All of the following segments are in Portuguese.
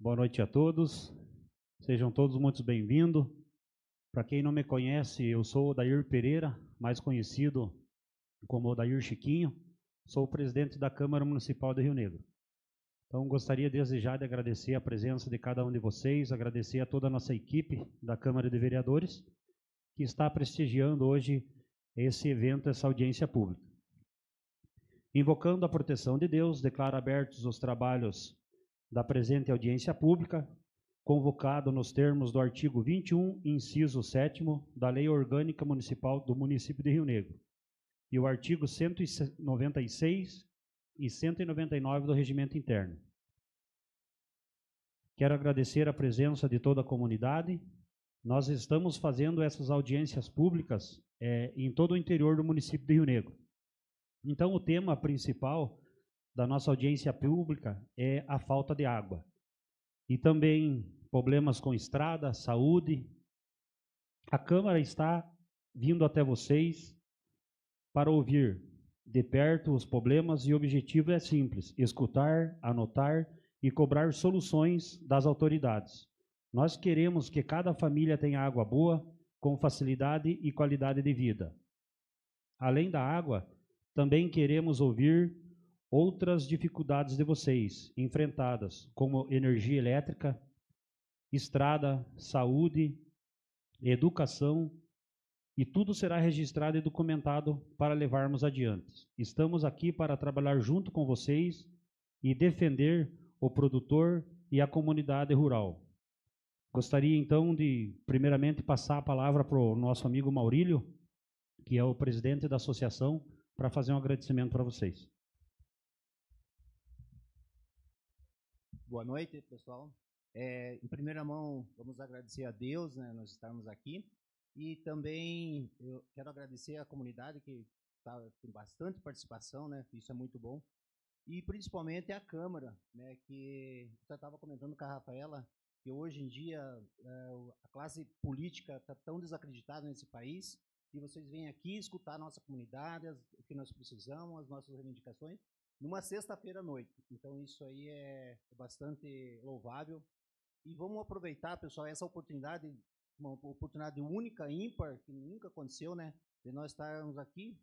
Boa noite a todos, sejam todos muito bem-vindos. Para quem não me conhece, eu sou Odair Pereira, mais conhecido como Odair Chiquinho, sou o presidente da Câmara Municipal de Rio Negro. Então, gostaria desde já de agradecer a presença de cada um de vocês, agradecer a toda a nossa equipe da Câmara de Vereadores, que está prestigiando hoje esse evento, essa audiência pública. Invocando a proteção de Deus, declaro abertos os trabalhos da presente audiência pública, convocado nos termos do artigo 21, inciso 7º da Lei Orgânica Municipal do Município de Rio Negro, e o artigo 196 e 199 do Regimento Interno. Quero agradecer a presença de toda a comunidade. Nós estamos fazendo essas audiências públicas em todo o interior do município de Rio Negro. Então, o tema principal da nossa audiência pública é a falta de água. E também problemas com estrada, saúde. A Câmara está vindo até vocês para ouvir de perto os problemas, e o objetivo é simples: escutar, anotar e cobrar soluções das autoridades. Nós queremos que cada família tenha água boa, com facilidade e qualidade de vida. Além da água, também queremos ouvir outras dificuldades de vocês enfrentadas, como energia elétrica, estrada, saúde, educação, e tudo será registrado e documentado para levarmos adiante. Estamos aqui para trabalhar junto com vocês e defender o produtor e a comunidade rural. Gostaria então de, primeiramente, passar a palavra para o nosso amigo Maurílio, que é o presidente da associação, para fazer um agradecimento para vocês. Boa noite, pessoal. Em primeira mão, vamos agradecer a Deus, né, nós estarmos aqui. E também eu quero agradecer à comunidade que tem bastante participação, né, isso é muito bom. E principalmente a Câmara, né, que eu estava comentando com a Rafaela, que hoje em dia a classe política está tão desacreditada nesse país, e vocês vêm aqui escutar a nossa comunidade, o que nós precisamos, as nossas reivindicações, numa sexta-feira à noite. Então isso aí é bastante louvável. E vamos aproveitar, pessoal, essa oportunidade, uma oportunidade única, ímpar, que nunca aconteceu, né? De nós estarmos aqui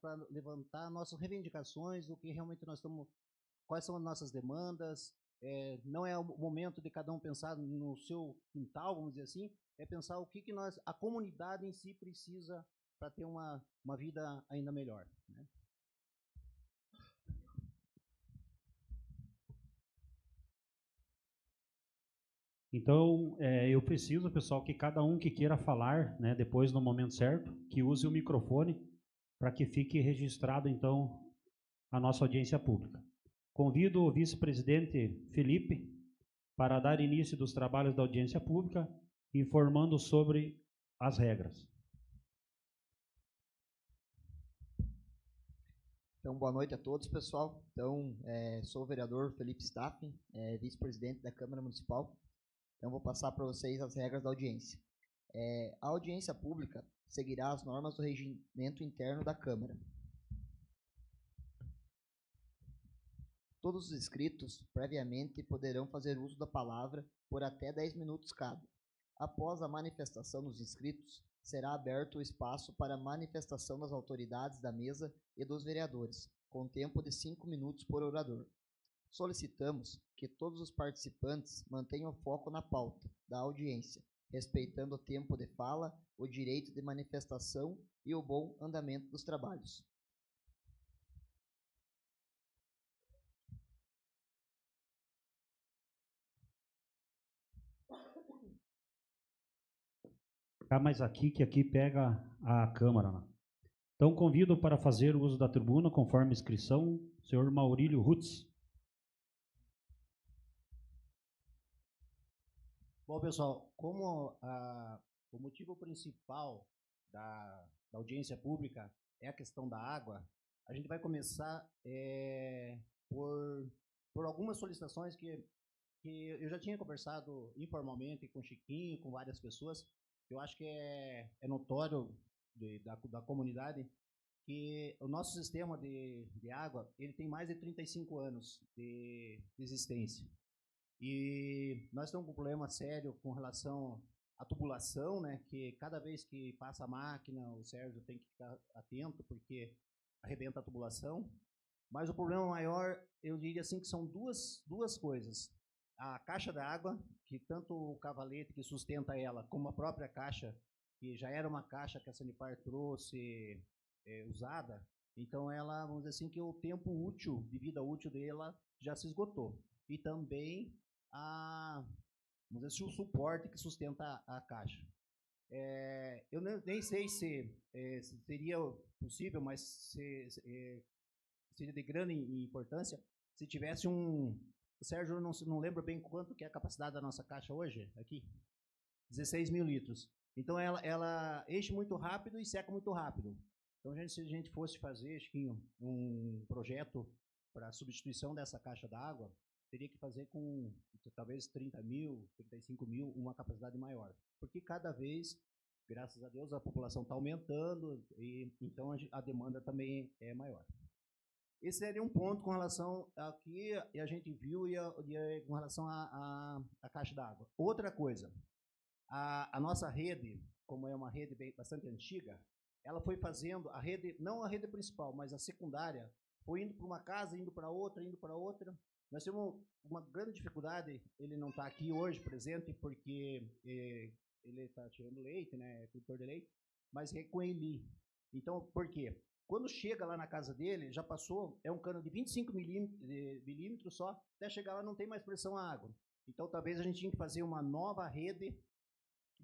para levantar nossas reivindicações, do que realmente nós estamos, quais são as nossas demandas. Não é o momento de cada um pensar no seu quintal, vamos dizer assim, é pensar o que nós, a comunidade em si precisa para ter uma vida ainda melhor, né? Então, eu preciso, pessoal, que cada um que queira falar, né, depois no momento certo, que use o microfone para que fique registrado, então, a nossa audiência pública. Convido o vice-presidente Felipe para dar início dos trabalhos da audiência pública, informando sobre as regras. Então, boa noite a todos, pessoal. Então, sou o vereador Felipe Staffen, vice-presidente da Câmara Municipal. Então, vou passar para vocês as regras da audiência. A audiência pública seguirá as normas do regimento interno da Câmara. Todos os inscritos, previamente, poderão fazer uso da palavra por até 10 minutos cada. Após a manifestação dos inscritos, será aberto o espaço para a manifestação das autoridades da mesa e dos vereadores, com tempo de 5 minutos por orador. Solicitamos que todos os participantes mantenham foco na pauta da audiência, respeitando o tempo de fala, o direito de manifestação e o bom andamento dos trabalhos. Mas aqui, que aqui pega a Câmara, né? Então, convido para fazer o uso da tribuna, conforme inscrição, o senhor Maurílio Rutz. Bom, pessoal, como o motivo principal da audiência pública é a questão da água, a gente vai começar por algumas solicitações que eu já tinha conversado informalmente com o Chiquinho, com várias pessoas. Eu acho que é notório da comunidade que o nosso sistema de água ele tem mais de 35 anos de existência. E nós temos um problema sério com relação à tubulação, né? Que cada vez que passa a máquina, o Sérgio tem que ficar atento, porque arrebenta a tubulação. Mas o problema maior, eu diria assim, que são duas coisas. A caixa d'água, que tanto o cavalete que sustenta ela, como a própria caixa, que já era uma caixa que a Sanepar trouxe usada, então ela, vamos dizer assim, que o tempo útil, de vida útil dela já se esgotou. E também vamos dizer assim, o suporte que sustenta a caixa. Eu nem sei se seria possível, mas seria de grande importância se tivesse o Sérgio não lembra bem quanto que é a capacidade da nossa caixa hoje, aqui? 16 mil litros. Então, ela enche muito rápido e seca muito rápido. Então, se a gente fosse fazer, Chiquinho, um projeto para substituição dessa caixa d'água, teria que fazer com talvez 30 mil, 35 mil, uma capacidade maior. Porque cada vez, graças a Deus, a população está aumentando e então a demanda também é maior. Esse seria um ponto com relação ao que a gente viu e com relação à caixa d'água. Outra coisa, a nossa rede, como é uma rede bastante antiga, ela foi fazendo a rede, não a rede principal, mas a secundária, foi indo para uma casa, indo para outra, indo para outra. Nós temos uma grande dificuldade, ele não está aqui hoje presente, porque ele está tirando leite, né, é produtor de leite, mas é com Eli. Então, por quê? Quando chega lá na casa dele, já passou, é um cano de 25 milímetros só, até chegar lá não tem mais pressão à água. Então, talvez a gente tinha que fazer uma nova rede,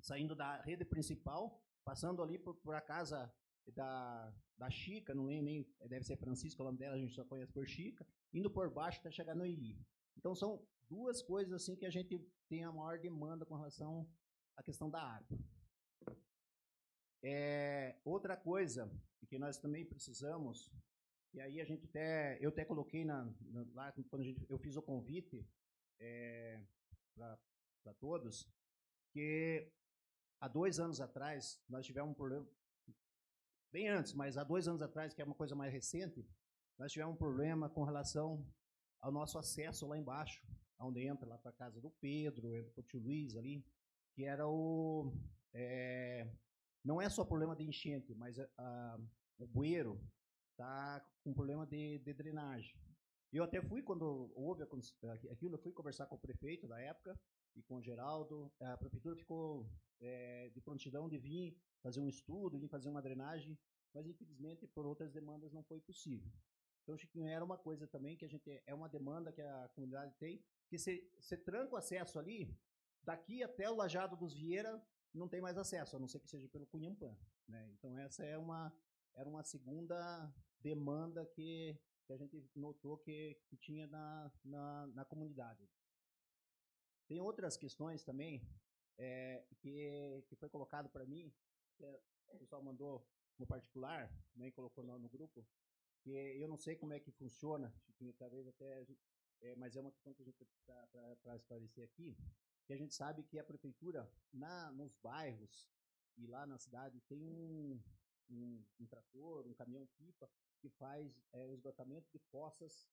saindo da rede principal, passando ali por a casa da Chica, não lembro nem, deve ser Francisco, o nome dela, a gente só conhece por Chica, indo por baixo até chegar no Eli. Então, são duas coisas assim que a gente tem a maior demanda com relação à questão da água. Outra coisa que nós também precisamos, e aí eu até coloquei lá quando eu fiz o convite para todos, que há 2 anos atrás nós tivemos um problema, bem antes, mas há 2 anos atrás, que é uma coisa mais recente, nós tivemos um problema com relação ao nosso acesso lá embaixo, onde entra lá para a casa do Pedro, entra para o tio Luiz ali, que era não é só problema de enchente, mas o bueiro está com problema de drenagem. Eu até fui, quando houve aquilo, eu fui conversar com o prefeito da época e com o Geraldo. A prefeitura ficou de prontidão de vir fazer um estudo, vir fazer uma drenagem, mas infelizmente por outras demandas não foi possível. Então, Chiquinho, era uma coisa também que é uma demanda que a comunidade tem, que você tranca o acesso ali, daqui até o Lajado dos Vieira, não tem mais acesso, a não ser que seja pelo Cunhampã, né? Então, essa era uma segunda demanda que a gente notou que tinha na comunidade. Tem outras questões também que foi colocado para mim, que o pessoal mandou no particular, né, e colocou no grupo, que eu não sei como é que funciona, talvez até, mas é uma questão que a gente para esclarecer aqui, que a gente sabe que a prefeitura, nos bairros e lá na cidade, tem um trator, um caminhão-pipa, que faz o esgotamento de fossas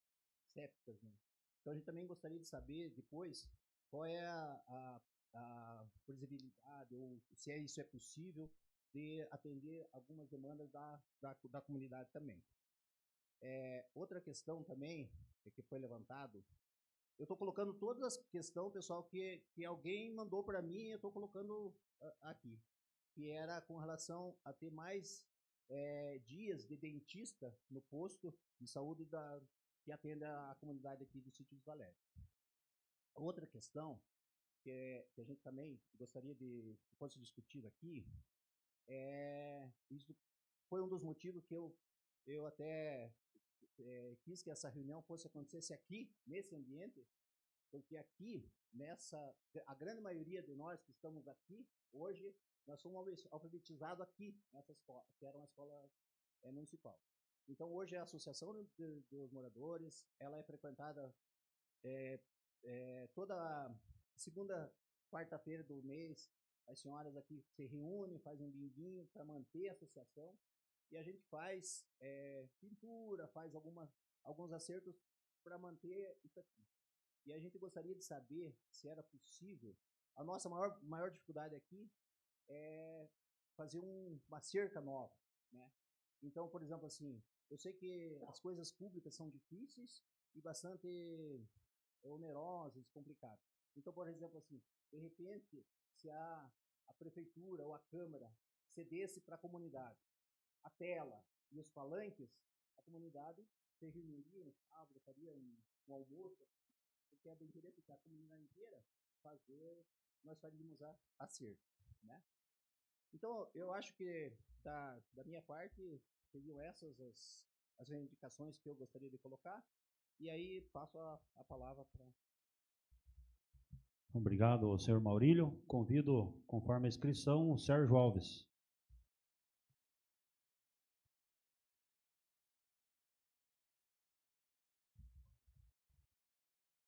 sépticas, né? Então, a gente também gostaria de saber, depois, qual é a previsibilidade, ou se isso é possível, de atender algumas demandas da comunidade também. Outra questão também, que foi levantado, eu estou colocando todas as questões, pessoal, que alguém mandou para mim, eu estou colocando aqui, que era com relação a ter mais dias de dentista no posto de saúde que atende a comunidade aqui do Sítio dos Valério. Outra questão que a gente também gostaria de fosse discutido aqui, isso foi um dos motivos que eu até quis que essa reunião acontecesse aqui, nesse ambiente, porque aqui, a grande maioria de nós que estamos aqui, hoje, nós somos alfabetizados aqui, nessa escola, que era uma escola municipal. Então, hoje, a Associação dos Moradores, ela é frequentada toda segunda, quarta-feira do mês, as senhoras aqui se reúnem, fazem um binguinho para manter a associação, e a gente faz pintura, faz alguns acertos para manter isso aqui. E a gente gostaria de saber se era possível. A nossa maior dificuldade aqui é fazer uma cerca nova, né? Então, por exemplo, assim, eu sei que as coisas públicas são difíceis e bastante onerosas, complicadas. Então, por exemplo, assim, de repente, se a prefeitura ou a Câmara cedesse para a comunidade a tela e os palanques, a comunidade se reuniria, faria um almoço, porque é de interesse que a comunidade inteira fazer, nós faríamos a cerca, né? Então, eu acho que da minha parte, seriam essas as reivindicações que eu gostaria de colocar, e aí passo a palavra para... Obrigado, senhor Maurílio. Convido, conforme a inscrição, o Sérgio Alves.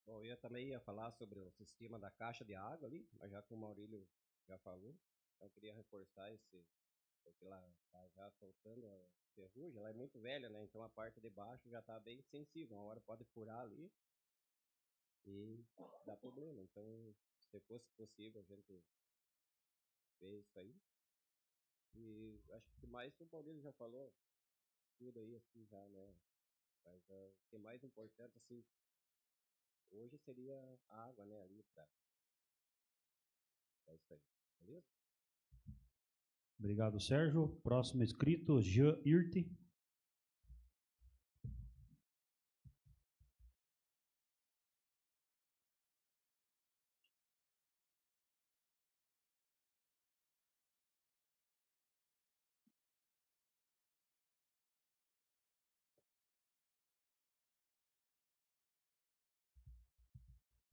Bom, eu também ia falar sobre o sistema da caixa de água ali, mas já que o Maurílio já falou, então eu queria reforçar porque ela está já soltando a ferrugem, ela é muito velha, né? Então a parte de baixo já está bem sensível, uma hora pode furar ali e dá problema. Então, se fosse possível, a gente ver isso aí. E acho que mais o Maurílio já falou tudo aí, assim, já, né? Mas o que é mais importante, assim, hoje seria a água, né, ali para isso aí, beleza? Obrigado, Sérgio. Próximo inscrito, Jean Irte.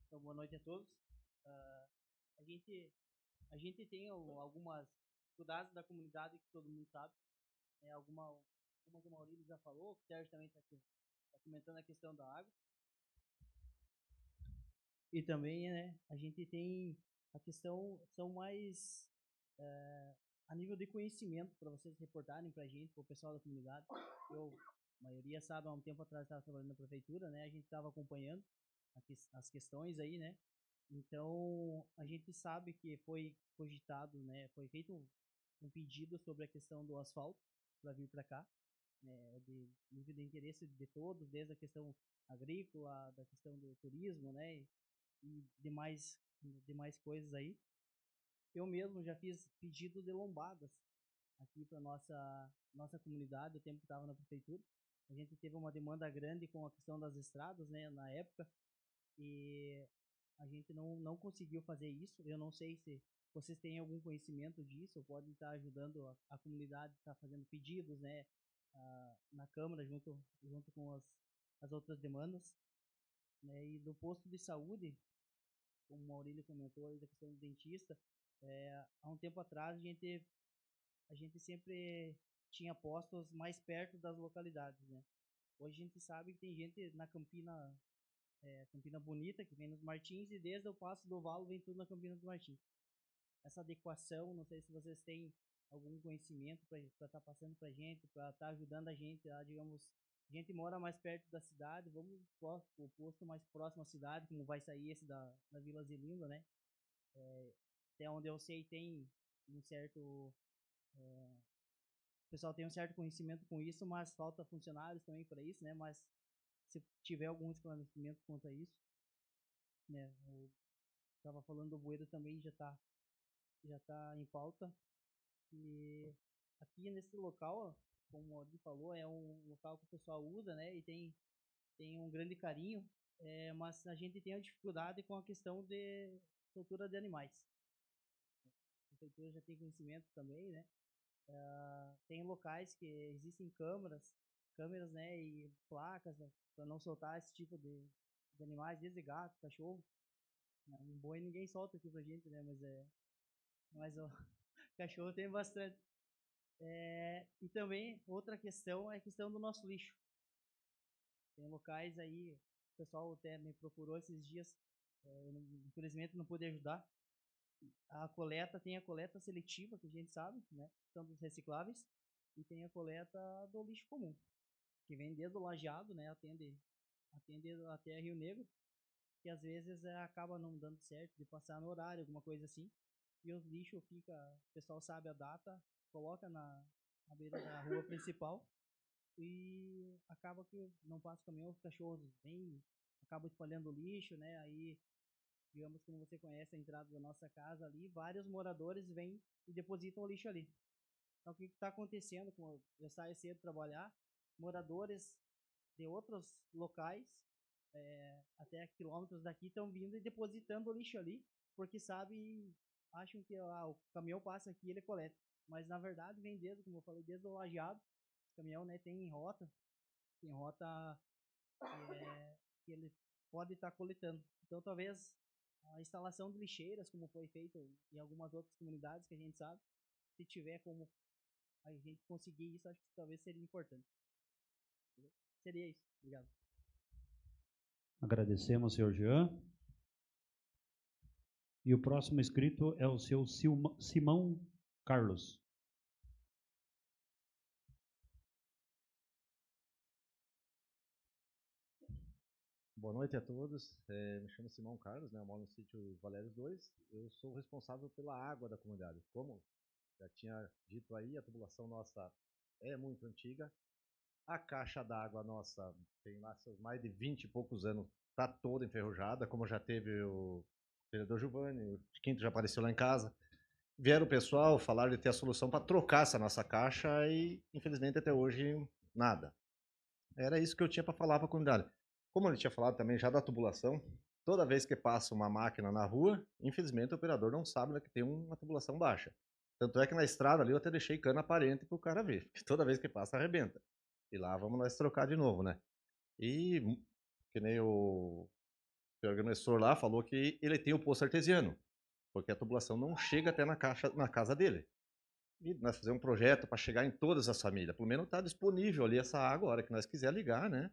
Então, boa noite a todos. Uh, a, gente, a gente tem algumas dificuldades da comunidade que todo mundo sabe. Uma que o Maurílio já falou, o Sérgio também está comentando a questão da água. E também, né, a gente tem a questão, são mais a nível de conhecimento, para vocês reportarem para a gente, para o pessoal da comunidade. A maioria sabe, há um tempo atrás estava trabalhando na prefeitura, né, a gente estava acompanhando as questões aí, né. Então, a gente sabe que foi cogitado, né, foi feito um pedido sobre a questão do asfalto para vir para cá, né, de nível de interesse de todos, desde a questão agrícola, da questão do turismo, né, e demais coisas aí. Eu mesmo já fiz pedido de lombadas aqui para nossa comunidade, o tempo que estava na prefeitura. A gente teve uma demanda grande com a questão das estradas, né, na época, e a gente não conseguiu fazer isso. Eu não sei se vocês têm algum conhecimento disso, ou podem estar ajudando a comunidade, estar fazendo pedidos, né, na Câmara, junto com as outras demandas. Né, e do posto de saúde, como o Maurílio comentou aí da questão do dentista, há um tempo atrás a gente sempre tinha postos mais perto das localidades, né? Hoje a gente sabe que tem gente na Campina Bonita, que vem nos Martins, e desde o Passo do Valo vem tudo na Campina dos Martins. Essa adequação, não sei se vocês têm algum conhecimento para estar passando para a gente, para estar ajudando a gente, digamos, a gente mora mais perto da cidade, vamos para o posto mais próximo à cidade, como vai sair esse da Vila Zelinda, né? Até onde eu sei tem um certo... o pessoal tem um certo conhecimento com isso, mas falta funcionários também para isso, né? Mas se tiver algum esclarecimento quanto a isso, né? Eu estava falando do bueiro também, já tá em pauta. E aqui nesse local, como o Maurício falou, é um local que o pessoal usa, né? E tem um grande carinho, mas a gente tem a dificuldade com a questão de soltura de animais. A prefeitura já tem conhecimento também, né? Tem locais que existem câmeras, né? E placas, né, para não soltar esse tipo de animais, desde gato, cachorro. Um boi ninguém solta aqui pra gente, né? Mas o cachorro tem bastante. E também outra questão é a questão do nosso lixo. Tem locais aí, o pessoal até me procurou esses dias, infelizmente não pude ajudar. Tem a coleta seletiva, que a gente sabe, né? São dos recicláveis, e tem a coleta do lixo comum, que vem desde o Lajeado, né? Atende até Rio Negro, que às vezes acaba não dando certo de passar no horário, alguma coisa assim, e os lixos fica, o pessoal sabe a data, coloca na beira da rua principal e acaba que não passa o caminhão, os cachorros vêm, acabam espalhando lixo, né? Aí, digamos, como você conhece a entrada da nossa casa ali, vários moradores vêm e depositam o lixo ali. Então, o que está acontecendo? Como eu saio cedo trabalhar, moradores de outros locais, até quilômetros daqui, estão vindo e depositando o lixo ali, porque sabem, acham que o caminhão passa aqui e ele coleta. Mas, na verdade, vem desde, como eu falei, desde o lajeado. O caminhão, né, tem rota que ele pode estar coletando. Então, talvez a instalação de lixeiras, como foi feito em algumas outras comunidades que a gente sabe, se tiver como a gente conseguir isso, acho que talvez seria importante. Seria isso. Obrigado. Agradecemos, senhor Jean. E o próximo inscrito é o seu Simão Carlos. Boa noite a todos. Me chamo Simão Carlos, né? Eu moro no sítio Valérios 2. Eu sou responsável pela água da comunidade. Como já tinha dito aí, a tubulação nossa é muito antiga. A caixa d'água nossa tem lá seus mais de 20 e poucos anos, está toda enferrujada, como já teve o vereador Giovanni, o Quinto já apareceu lá em casa. Vieram o pessoal, falaram de ter a solução para trocar essa nossa caixa e, infelizmente, até hoje, nada. Era isso que eu tinha para falar para a comunidade. Como ele tinha falado também já da tubulação, toda vez que passa uma máquina na rua, infelizmente o operador não sabe, né, que tem uma tubulação baixa. Tanto é que na estrada ali eu até deixei cana aparente para o cara ver, porque toda vez que passa arrebenta. E lá vamos nós trocar de novo, né? E que nem o agrimensor lá falou que ele tem o poço artesiano, porque a tubulação não chega até na casa dele. E nós fizemos um projeto para chegar em todas as famílias. Pelo menos está disponível ali essa água, a hora que nós quiser ligar, né?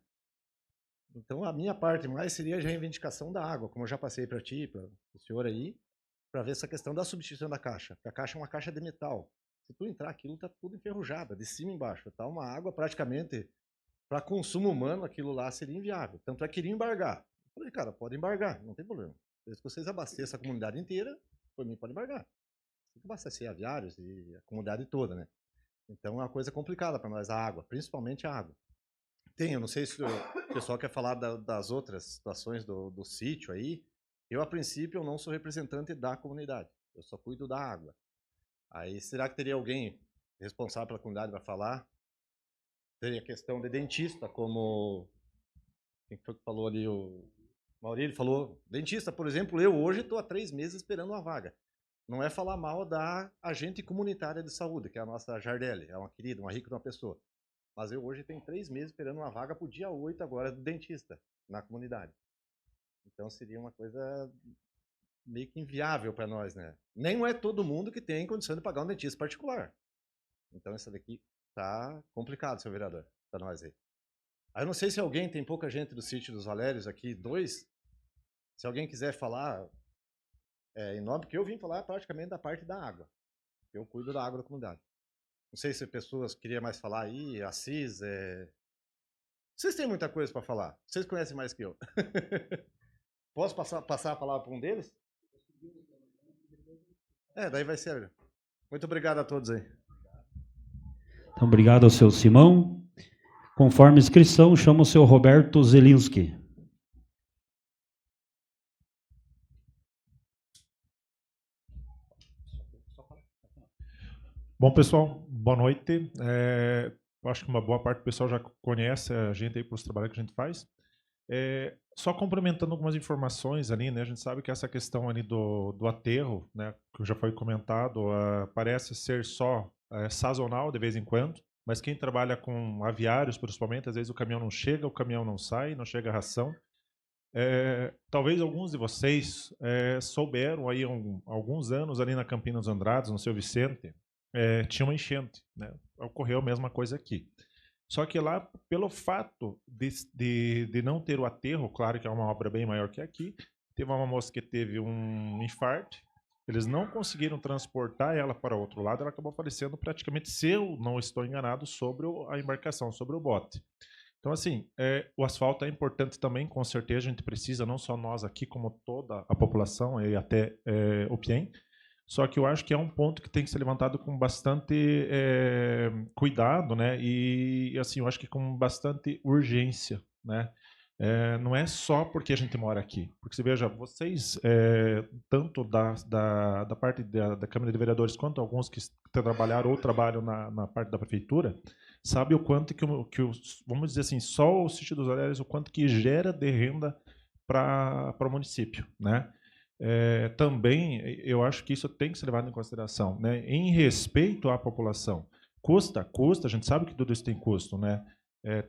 Então, a minha parte mais seria a reivindicação da água, como eu já passei para ti, para o senhor aí, para ver essa questão da substituição da caixa. Porque a caixa é uma caixa de metal. Se tu entrar, aquilo está tudo enferrujado, de cima e embaixo. Está uma água praticamente, para consumo humano, aquilo lá seria inviável. Tanto é que iria embargar. Eu falei, cara, pode embargar, não tem problema. Se vocês abasteçam a comunidade inteira, por mim pode embargar. Tem que abastecer aviários e a comunidade toda, né? Então é uma coisa complicada para nós, a água, principalmente a água. Eu não sei se o pessoal quer falar das outras situações do sítio aí. Eu, a princípio, eu não sou representante da comunidade. Eu só cuido da água. Aí, será que teria alguém responsável pela comunidade para falar? Teria questão de dentista, como... Quem foi que falou ali? O Maurílio falou. Dentista, por exemplo, eu hoje estou há 3 meses esperando uma vaga. Não é falar mal da agente comunitária de saúde, que é a nossa Jardelli. É uma querida, uma rica de uma pessoa. Mas eu hoje tenho 3 meses esperando uma vaga para o dia 8 agora do dentista na comunidade. Então seria uma coisa meio que inviável para nós, né? Nem é todo mundo que tem condição de pagar um dentista particular. Então isso daqui tá complicado, seu vereador, para nós aí. Aí eu não sei se alguém, tem pouca gente do sítio dos Valérios aqui, 2. Se alguém quiser falar em nome, porque eu vim falar praticamente da parte da água. Eu cuido da água da comunidade. Não sei se pessoas queriam mais falar aí, Assis, Vocês têm muita coisa para falar. Vocês conhecem mais que eu. Posso passar a palavra para um deles? Daí vai ser. Muito obrigado a todos aí. Então, obrigado ao seu Simão. Conforme inscrição, chamo o seu Roberto Zelinski. Bom, pessoal, boa noite. Acho que uma boa parte do pessoal já conhece a gente aí pelos trabalhos que a gente faz. Só complementando algumas informações ali, né? A gente sabe que essa questão ali do aterro, né, que já foi comentado, parece ser só sazonal de vez em quando, mas quem trabalha com aviários, principalmente, às vezes o caminhão não chega, o caminhão não sai, não chega a ração. Talvez alguns de vocês souberam aí alguns anos ali na Campinas Andrades, no Seu Vicente, tinha uma enchente, né? Ocorreu a mesma coisa aqui. Só que lá, pelo fato de não ter o aterro, claro que é uma obra bem maior que aqui, teve uma moça que teve um infarto, eles não conseguiram transportar ela para o outro lado, ela acabou falecendo praticamente, se eu não estou enganado, sobre a embarcação, sobre o bote. Então, assim, o asfalto é importante também, com certeza, a gente precisa, não só nós aqui, como toda a população e até o PIEM, só que eu acho que é um ponto que tem que ser levantado com bastante cuidado, né? E, assim, eu acho que com bastante urgência, né? Não é só porque a gente mora aqui. Porque, você veja, vocês, tanto da parte da Câmara de Vereadores, quanto alguns que trabalharam ou trabalham na parte da Prefeitura, sabe o quanto que, vamos dizer assim, só o Sítio dos Olhares, o quanto que gera de renda para o município, né? Também, eu acho que isso tem que ser levado em consideração, né? Em respeito à população. Custa, a gente sabe que tudo isso tem custo, né?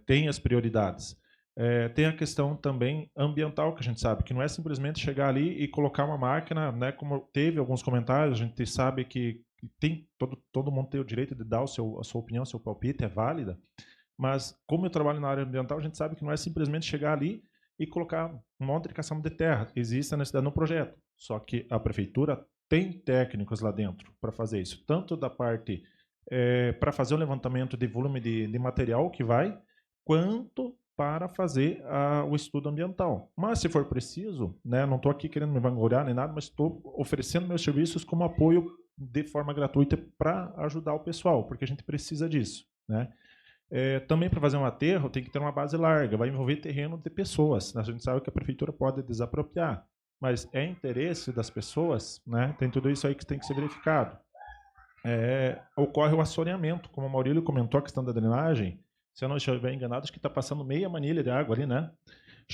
Tem as prioridades. Tem a questão também ambiental, que a gente sabe, que não é simplesmente chegar ali e colocar uma máquina, né? Como teve alguns comentários, a gente sabe que tem todo mundo tem o direito de dar a sua opinião, seu palpite, é válida, mas como eu trabalho na área ambiental, a gente sabe que não é simplesmente chegar ali e colocar um monte de caçamba de terra. Existe a necessidade no projeto, só que a prefeitura tem técnicos lá dentro para fazer isso, tanto da parte para fazer o levantamento de volume de material que vai, quanto para fazer o estudo ambiental. Mas, se for preciso, né, não estou aqui querendo me vangloriar nem nada, mas estou oferecendo meus serviços como apoio de forma gratuita para ajudar o pessoal, porque a gente precisa disso, né? Também para fazer um aterro tem que ter uma base larga, vai envolver terreno de pessoas. A gente sabe que a prefeitura pode desapropriar, mas é interesse das pessoas, né? Tem tudo isso aí que tem que ser verificado. Ocorre o assoreamento, como o Maurílio comentou, a questão da drenagem. Se eu não estiver enganado, acho que está passando meia manilha de água ali, né?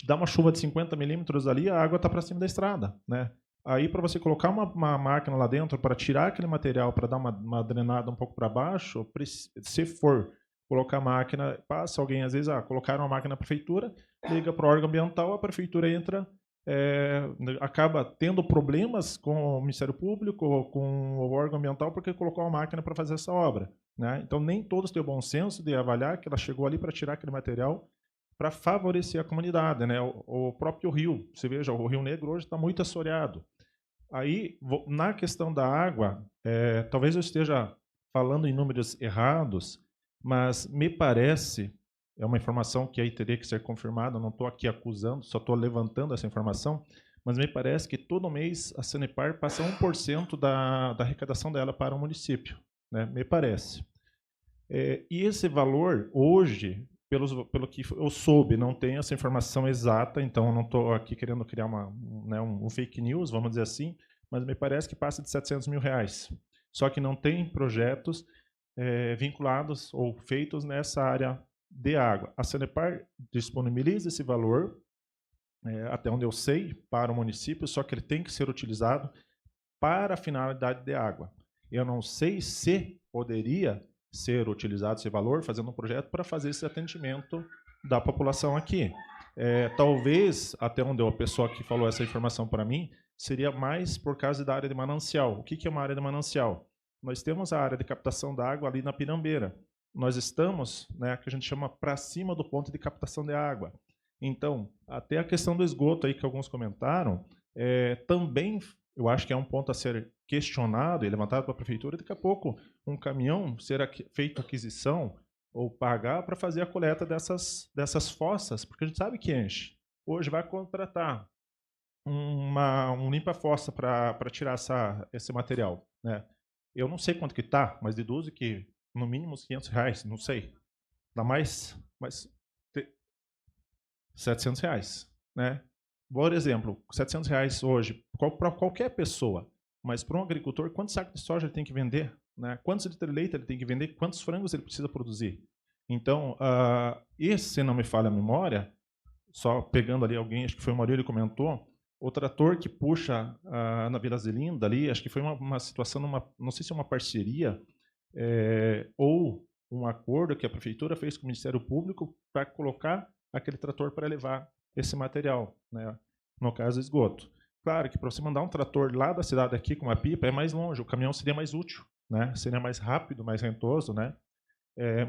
Dá uma chuva de 50 milímetros ali, a água está para cima da estrada, né? Aí, para você colocar uma máquina lá dentro para tirar aquele material, para dar uma drenada um pouco para baixo, se for colocar a máquina, passa alguém, às vezes, colocaram a máquina na prefeitura, liga para o órgão ambiental, a prefeitura entra, acaba tendo problemas com o Ministério Público, com o órgão ambiental, porque colocou a máquina para fazer essa obra, né? Então, nem todos têm o bom senso de avaliar que ela chegou ali para tirar aquele material para favorecer a comunidade, né? O próprio rio, você veja, o Rio Negro hoje está muito assoreado. Aí, na questão da água, talvez eu esteja falando em números errados, mas me parece, é uma informação que aí teria que ser confirmada, não estou aqui acusando, só estou levantando essa informação, mas me parece que todo mês a Sanepar passa 1% da arrecadação dela para o município, né? Me parece. E esse valor, hoje, pelo que eu soube, não tenho essa informação exata, então não estou aqui querendo criar um fake news, vamos dizer assim, mas me parece que passa de R$700 mil. Só que não tem projetos vinculados ou feitos nessa área de água. A Sanepar disponibiliza esse valor, até onde eu sei, para o município, só que ele tem que ser utilizado para a finalidade de água. Eu não sei se poderia ser utilizado esse valor, fazendo um projeto para fazer esse atendimento da população aqui. Talvez, até onde a pessoa que falou essa informação para mim, seria mais por causa da área de manancial. O que é uma área de manancial? Nós temos a área de captação da água ali na Pirambeira. Nós estamos, né, que a gente chama para cima do ponto de captação de água. Então, até a questão do esgoto aí que alguns comentaram, também eu acho que é um ponto a ser questionado e levantado para a prefeitura. Daqui a pouco, um caminhão ser feito aquisição ou pagar para fazer a coleta dessas fossas, porque a gente sabe que enche. Hoje vai contratar um limpa-fossa para tirar esse material, né? Eu não sei quanto que está, mas deduzo que no mínimo uns R$500, não sei. Dá mais, mas R$700, né? Por exemplo, R$700 hoje para qualquer pessoa, mas para um agricultor, quantos sacos de soja ele tem que vender, né? Quantos litros de leite ele tem que vender, quantos frangos ele precisa produzir? Então, se não me falha a memória, só pegando ali alguém, acho que foi o Maurílio que comentou, o trator que puxa na Vila Zelinda ali, acho que foi uma situação, não sei se é uma parceria ou um acordo que a prefeitura fez com o Ministério Público para colocar aquele trator para levar esse material, né? No caso, esgoto. Claro que para você mandar um trator lá da cidade aqui com uma pipa é mais longe, o caminhão seria mais útil, né? Seria mais rápido, mais rentoso, né?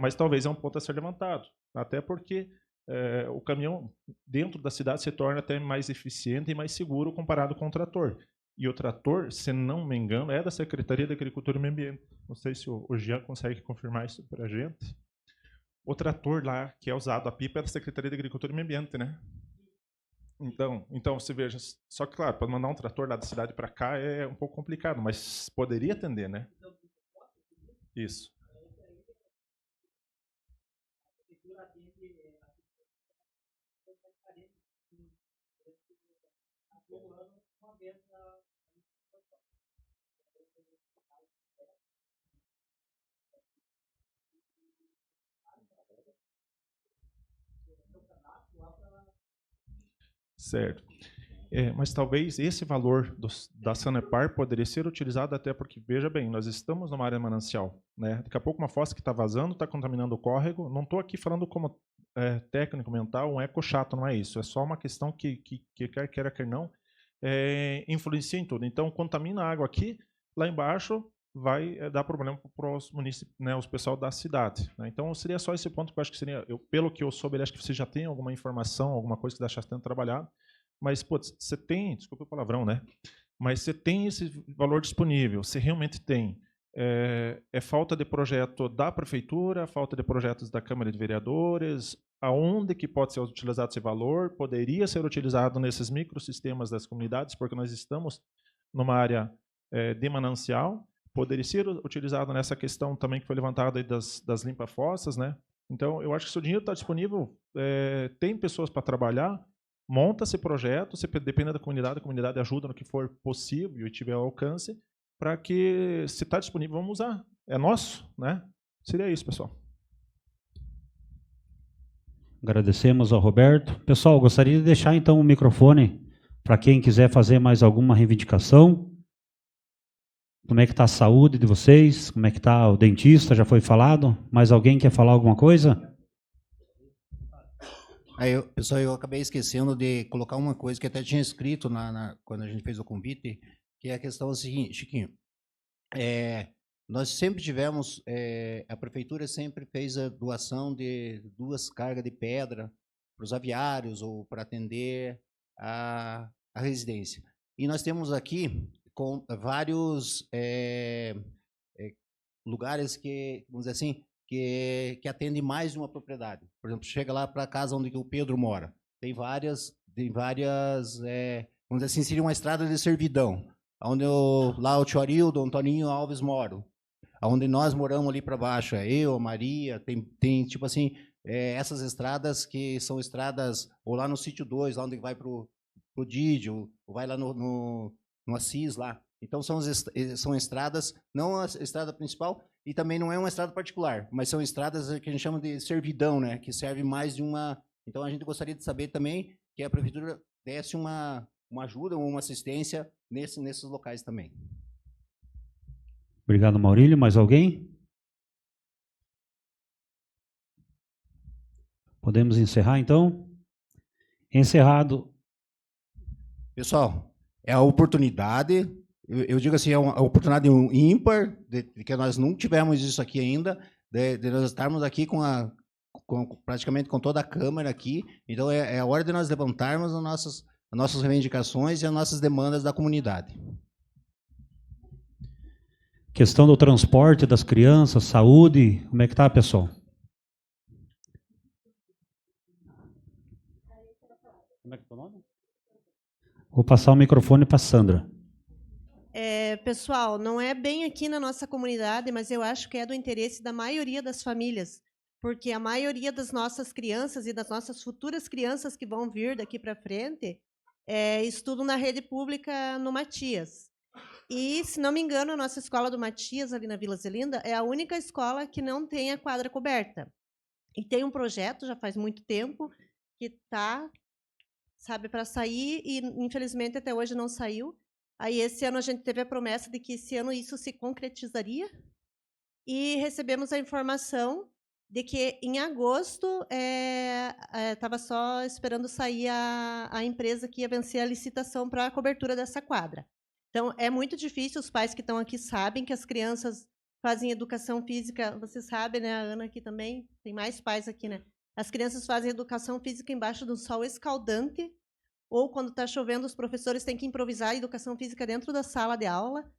Mas talvez é um ponto a ser levantado, até porque o caminhão dentro da cidade se torna até mais eficiente e mais seguro comparado com o trator. E o trator, se não me engano, é da Secretaria da Agricultura e Meio Ambiente. Não sei se o Jean consegue confirmar isso para a gente. o trator lá que é usado, a pipa, é da Secretaria de Agricultura e Meio Ambiente, né? Então você veja, só que claro, para mandar um trator lá da cidade para cá é um pouco complicado, mas poderia atender, né? Isso. Certo. Mas talvez esse valor da Sanepar poderia ser utilizado até porque, veja bem, nós estamos numa área manancial, né? Daqui a pouco uma fossa que está vazando, está contaminando o córrego. Não estou aqui falando como técnico mental, um eco chato, não é isso. É só uma questão que quer queira, quer não, influencia em tudo. Então, contamina a água aqui, lá embaixo vai dar problema para os municípios, né, os pessoal da cidade. Né? Então, seria só esse ponto que eu acho que seria, pelo que eu soube, acho que você já tem alguma informação, alguma coisa que deixasse tendo trabalhado, mas, putz, você tem, desculpa o palavrão, né? Mas você tem esse valor disponível, você realmente tem. É falta de projeto da prefeitura, falta de projetos da Câmara de Vereadores, aonde que pode ser utilizado esse valor, poderia ser utilizado nesses microsistemas das comunidades, porque nós estamos numa área de manancial, poderia ser utilizado nessa questão também que foi levantada aí das limpa-fossas, né? Então, eu acho que se o dinheiro está disponível, tem pessoas para trabalhar, monta esse projeto, dependendo da comunidade, a comunidade ajuda no que for possível e tiver alcance, para que, se está disponível, vamos usar. É nosso, né? Seria isso, pessoal. Agradecemos ao Roberto. Pessoal, gostaria de deixar então o microfone para quem quiser fazer mais alguma reivindicação. Como é que está a saúde de vocês? Como é que está o dentista? Já foi falado? Mais alguém quer falar alguma coisa? Pessoal, eu acabei esquecendo de colocar uma coisa que até tinha escrito quando a gente fez o convite, que é a questão seguinte, Chiquinho. Nós sempre tivemos, a prefeitura sempre fez a doação de 2 cargas de pedra para os aviários ou para atender a residência. E nós temos aqui com vários lugares que, vamos dizer assim, que atendem mais de uma propriedade. Por exemplo, chega lá para a casa onde o Pedro mora. Tem várias vamos dizer assim, seria uma estrada de servidão, onde lá o tio Arildo, o Antoninho Alves moram. Onde nós moramos ali para baixo, eu, a Maria, tem tipo assim, essas estradas que são estradas, ou lá no sítio 2, lá onde vai para o Didio, ou vai lá no Assis lá. Então são estradas, não a estrada principal, e também não é uma estrada particular, mas são estradas que a gente chama de servidão, né, que serve mais de uma... Então a gente gostaria de saber também que a prefeitura desse uma ajuda ou uma assistência nesses locais também. Obrigado, Maurílio. Mais alguém? Podemos encerrar, então? Encerrado. Pessoal, é a oportunidade, eu digo assim, é uma oportunidade ímpar, de que nós não tivemos isso aqui ainda, de nós estarmos aqui praticamente com toda a Câmara aqui. Então, é a hora de nós levantarmos as nossas reivindicações e as nossas demandas da comunidade. Questão do transporte das crianças, saúde, como é que está, pessoal? Como é que é o nome? Vou passar o microfone para a Sandra. Pessoal, não é bem aqui na nossa comunidade, mas eu acho que é do interesse da maioria das famílias, porque a maioria das nossas crianças e das nossas futuras crianças que vão vir daqui para frente estudam na rede pública no Matias. E, se não me engano, a nossa escola do Matias, ali na Vila Zelinda, é a única escola que não tem a quadra coberta. E tem um projeto, já faz muito tempo, que está, para sair, e, infelizmente, até hoje não saiu. Aí, esse ano, a gente teve a promessa de que esse ano isso se concretizaria. E recebemos a informação de que, em agosto, estava só esperando sair a empresa que ia vencer a licitação para a cobertura dessa quadra. Então, é muito difícil, os pais que estão aqui sabem que as crianças fazem educação física, você sabe, né, a Ana aqui também, tem mais pais aqui, né? As crianças fazem educação física embaixo de um sol escaldante, ou quando está chovendo, os professores têm que improvisar a educação física dentro da sala de aula.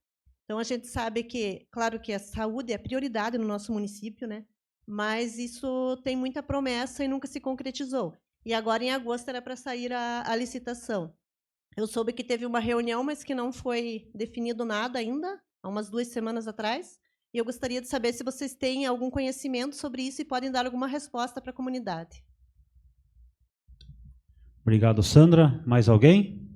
Então, a gente sabe que, claro que a saúde é prioridade no nosso município, né? mas isso tem muita promessa e nunca se concretizou. E agora, em agosto, era para sair a licitação. Eu soube que teve uma reunião, mas que não foi definido nada ainda, há umas 2 semanas atrás. E eu gostaria de saber se vocês têm algum conhecimento sobre isso e podem dar alguma resposta para a comunidade. Obrigado, Sandra. Mais alguém?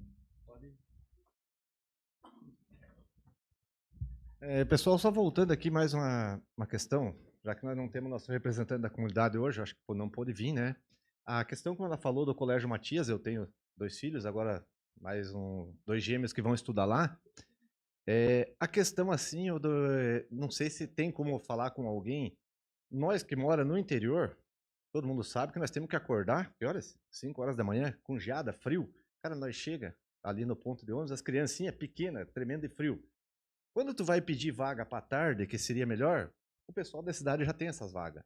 Pessoal, só voltando aqui mais uma questão, já que nós não temos nosso representante da comunidade hoje, acho que não pôde vir, né? A questão, como ela falou, do Colégio Matias, eu tenho 2 filhos, agora mais 2 gêmeos que vão estudar lá. A questão, assim, não sei se tem como falar com alguém, nós que mora no interior, todo mundo sabe que nós temos que acordar, que horas? 5 horas da manhã, com geada, frio. Cara, nós chega ali no ponto de ônibus, as criancinhas pequenas, tremendo de frio. Quando tu vai pedir vaga para tarde, que seria melhor, o pessoal da cidade já tem essas vagas.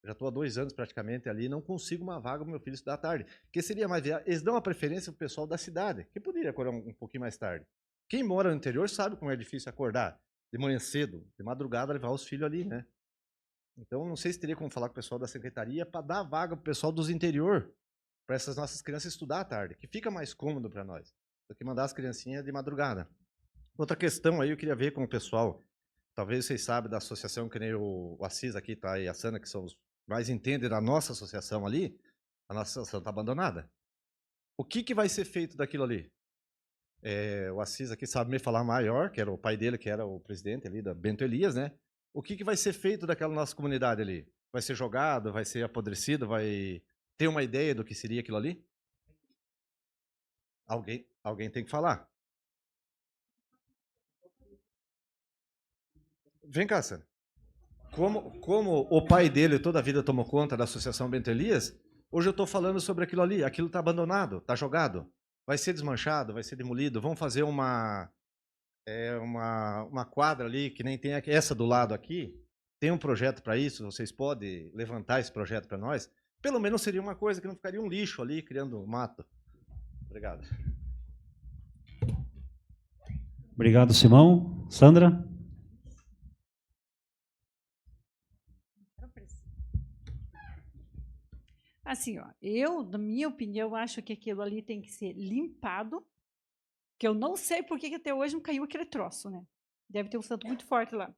Já estou há 2 anos praticamente ali, não consigo uma vaga para meu filho estudar à tarde. Que seria mais viável. Eles dão a preferência para o pessoal da cidade, que poderia acordar um pouquinho mais tarde. Quem mora no interior sabe como é difícil acordar de manhã cedo, de madrugada, levar os filhos ali, né? Então, não sei se teria como falar com o pessoal da secretaria para dar vaga para o pessoal dos interior, para essas nossas crianças estudar à tarde, que fica mais cômodo para nós, do que mandar as criancinhas de madrugada. Outra questão aí, eu queria ver com o pessoal, talvez vocês sabem da associação, que nem o Assis aqui, tá, e a Sana, que são os mais entendem da nossa associação ali, a nossa associação está abandonada. O que vai ser feito daquilo ali? O Assis aqui sabe me falar maior, que era o pai dele, que era o presidente ali da Bento Elias, né? O que vai ser feito daquela nossa comunidade ali? Vai ser jogado, vai ser apodrecido, vai ter uma ideia do que seria aquilo ali? Alguém tem que falar. Vem cá, Sam. Como o pai dele toda a vida tomou conta da Associação Bento Elias, hoje eu estou falando sobre aquilo ali. Aquilo está abandonado, está jogado. Vai ser desmanchado, vai ser demolido. Vamos fazer uma quadra ali, que nem tem essa do lado aqui. Tem um projeto para isso, vocês podem levantar esse projeto para nós? Pelo menos seria uma coisa que não ficaria um lixo ali, criando mato. Obrigado. Obrigado, Simão. Sandra? Assim, ó, eu, na minha opinião, acho que aquilo ali tem que ser limpado, que eu não sei por que até hoje não caiu aquele troço, né? Deve ter um santo muito forte lá.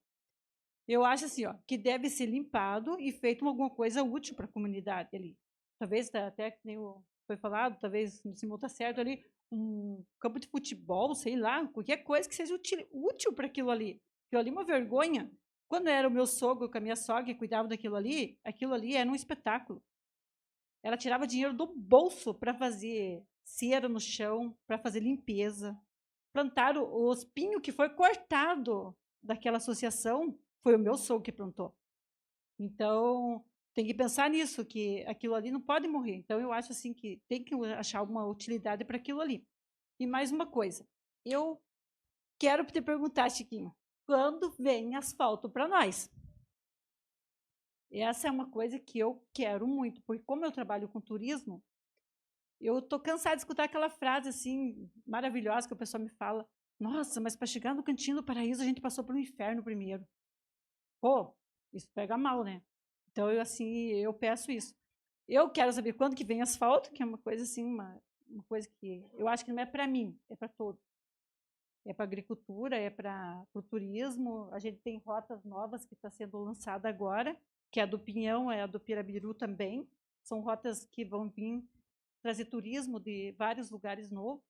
Eu acho assim, ó, que deve ser limpado e feito alguma coisa útil para a comunidade ali. Talvez, até que nem foi falado, talvez no Simão está certo ali, um campo de futebol, sei lá, qualquer coisa que seja útil para aquilo ali. Aquilo ali é uma vergonha. Quando era o meu sogro com a minha sogra que cuidava daquilo ali era um espetáculo. Ela tirava dinheiro do bolso para fazer cera no chão, para fazer limpeza. Plantar os pinhos que foi cortado daquela associação, foi o meu sogro que plantou. Então, tem que pensar nisso, que aquilo ali não pode morrer. Então, eu acho assim que tem que achar alguma utilidade para aquilo ali. E mais uma coisa, eu quero te perguntar, Chiquinho, quando vem asfalto para nós? Essa é uma coisa que eu quero muito, porque como eu trabalho com turismo, eu estou cansada de escutar aquela frase assim, maravilhosa, que o pessoal me fala, nossa, mas para chegar no Cantinho do Paraíso, a gente passou pelo inferno primeiro. Pô, isso pega mal, né? Então, eu peço isso. Eu quero saber quando que vem asfalto, que é uma coisa assim, uma coisa que eu acho que não é para mim, é para todos. É para a agricultura, é para o turismo. A gente tem rotas novas que está sendo lançada agora, que é a do Pinhão, é a do Pirabiru também. São rotas que vão vir trazer turismo de vários lugares novos.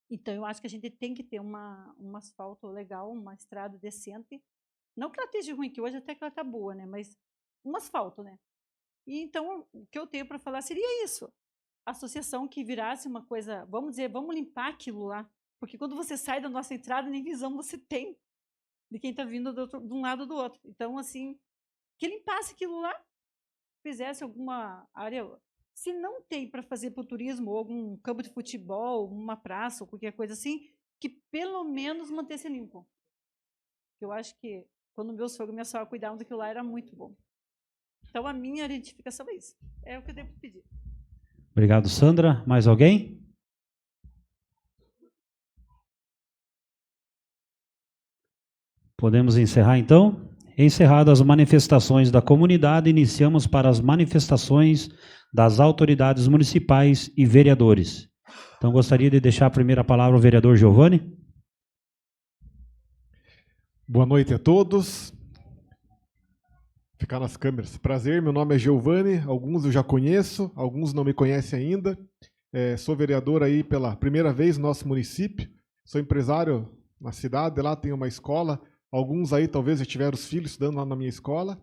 Então, eu acho que a gente tem que ter um asfalto legal, uma estrada decente. Não que ela esteja ruim, que hoje até que ela está boa, né? Mas um asfalto, né? E então, o que eu tenho para falar seria isso. A associação que virasse uma coisa, vamos dizer, vamos limpar aquilo lá. Porque quando você sai da nossa entrada, nem visão você tem de quem está vindo de um lado ou do outro. Então, assim, que limpasse aquilo lá, fizesse alguma área. Se não tem para fazer para o turismo, ou algum campo de futebol, uma praça, ou qualquer coisa assim, que pelo menos mantesse limpo. Eu acho que quando meu sogro e minha sogra cuidavam daquilo lá, era muito bom. Então, a minha identificação é isso. É o que eu devo pedir. Obrigado, Sandra. Mais alguém? Podemos encerrar, então? encerradas as manifestações da comunidade, iniciamos para as manifestações das autoridades municipais e vereadores. Então, gostaria de deixar a primeira palavra ao vereador Giovanni. Boa noite a todos. Ficar nas câmeras. Prazer, meu nome é Giovanni, alguns eu já conheço, alguns não me conhecem ainda. Sou vereador aí pela primeira vez no nosso município, sou empresário na cidade, lá tem uma escola, alguns aí talvez já tiveram os filhos estudando lá na minha escola.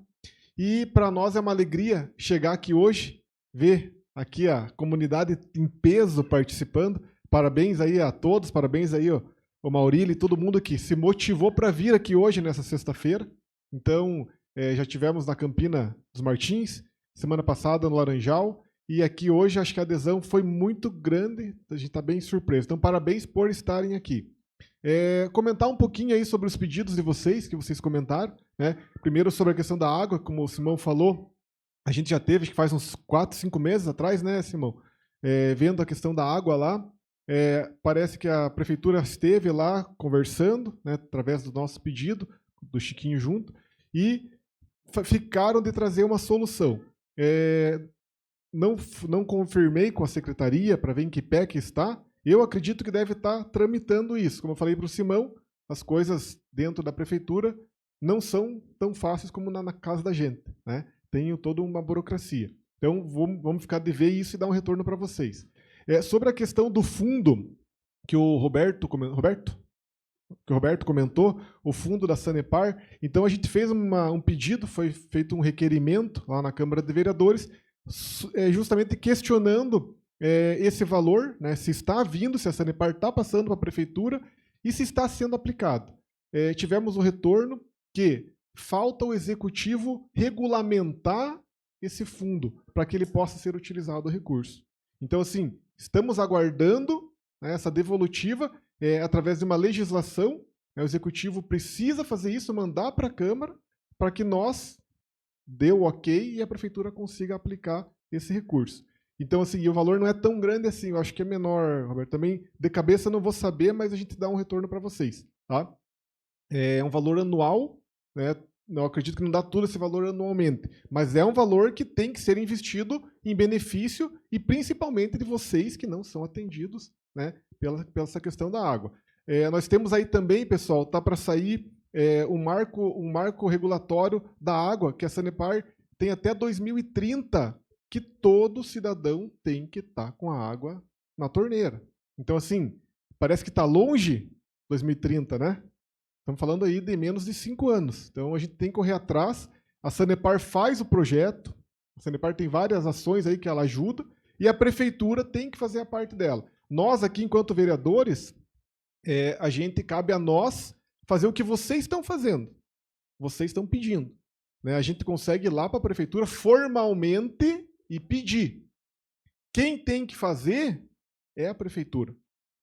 E para nós é uma alegria chegar aqui hoje, ver aqui a comunidade em peso participando. Parabéns aí a todos, parabéns aí o Maurílio e todo mundo que se motivou para vir aqui hoje, nessa sexta-feira. Então, já tivemos na Campina dos Martins, semana passada no Laranjal, e aqui hoje acho que a adesão foi muito grande, a gente está bem surpreso. Então, parabéns por estarem aqui. Comentar um pouquinho aí sobre os pedidos de vocês, que vocês comentaram, né? Primeiro sobre a questão da água, como o Simão falou, a gente já teve, acho que faz uns 4, 5 meses atrás, né, Simão? Vendo a questão da água lá, parece que a prefeitura esteve lá conversando, né, através do nosso pedido, do Chiquinho junto, e ficaram de trazer uma solução. Não confirmei com a secretaria para ver em que pé que está. Eu acredito que deve estar tramitando isso. Como eu falei para o Simão, as coisas dentro da prefeitura não são tão fáceis como na casa da gente, né? Tem toda uma burocracia. Então, vamos ficar de ver isso e dar um retorno para vocês. Sobre a questão do fundo, que o Roberto comentou, o fundo da Sanepar, então a gente fez um pedido, foi feito um requerimento lá na Câmara de Vereadores, justamente questionando esse valor, né, se está vindo, se a Sanepar está passando para a Prefeitura e se está sendo aplicado. Tivemos um retorno que falta o Executivo regulamentar esse fundo para que ele possa ser utilizado o recurso. Então, assim, estamos aguardando, né, essa devolutiva através de uma legislação, né, o Executivo precisa fazer isso, mandar para a Câmara, para que nós dê o ok e a Prefeitura consiga aplicar esse recurso. Então, assim, o valor não é tão grande assim, eu acho que é menor, Roberto. Também, de cabeça, eu não vou saber, mas a gente dá um retorno para vocês. Tá? É um valor anual, né? Eu acredito que não dá todo esse valor anualmente, mas é um valor que tem que ser investido em benefício e principalmente de vocês que não são atendidos, né, pela essa questão da água. Nós temos aí também, pessoal, tá para sair um marco regulatório da água, que a Sanepar tem até 2030, que todo cidadão tem que estar com a água na torneira. Então, assim, parece que está longe 2030, né? Estamos falando aí de menos de 5 anos. Então, a gente tem que correr atrás. A Sanepar faz o projeto. A Sanepar tem várias ações aí que ela ajuda. E a Prefeitura tem que fazer a parte dela. Nós aqui, enquanto vereadores, cabe a nós fazer o que vocês estão fazendo. Vocês estão pedindo. Né? A gente consegue ir lá para a Prefeitura formalmente e pedir. Quem tem que fazer é a Prefeitura.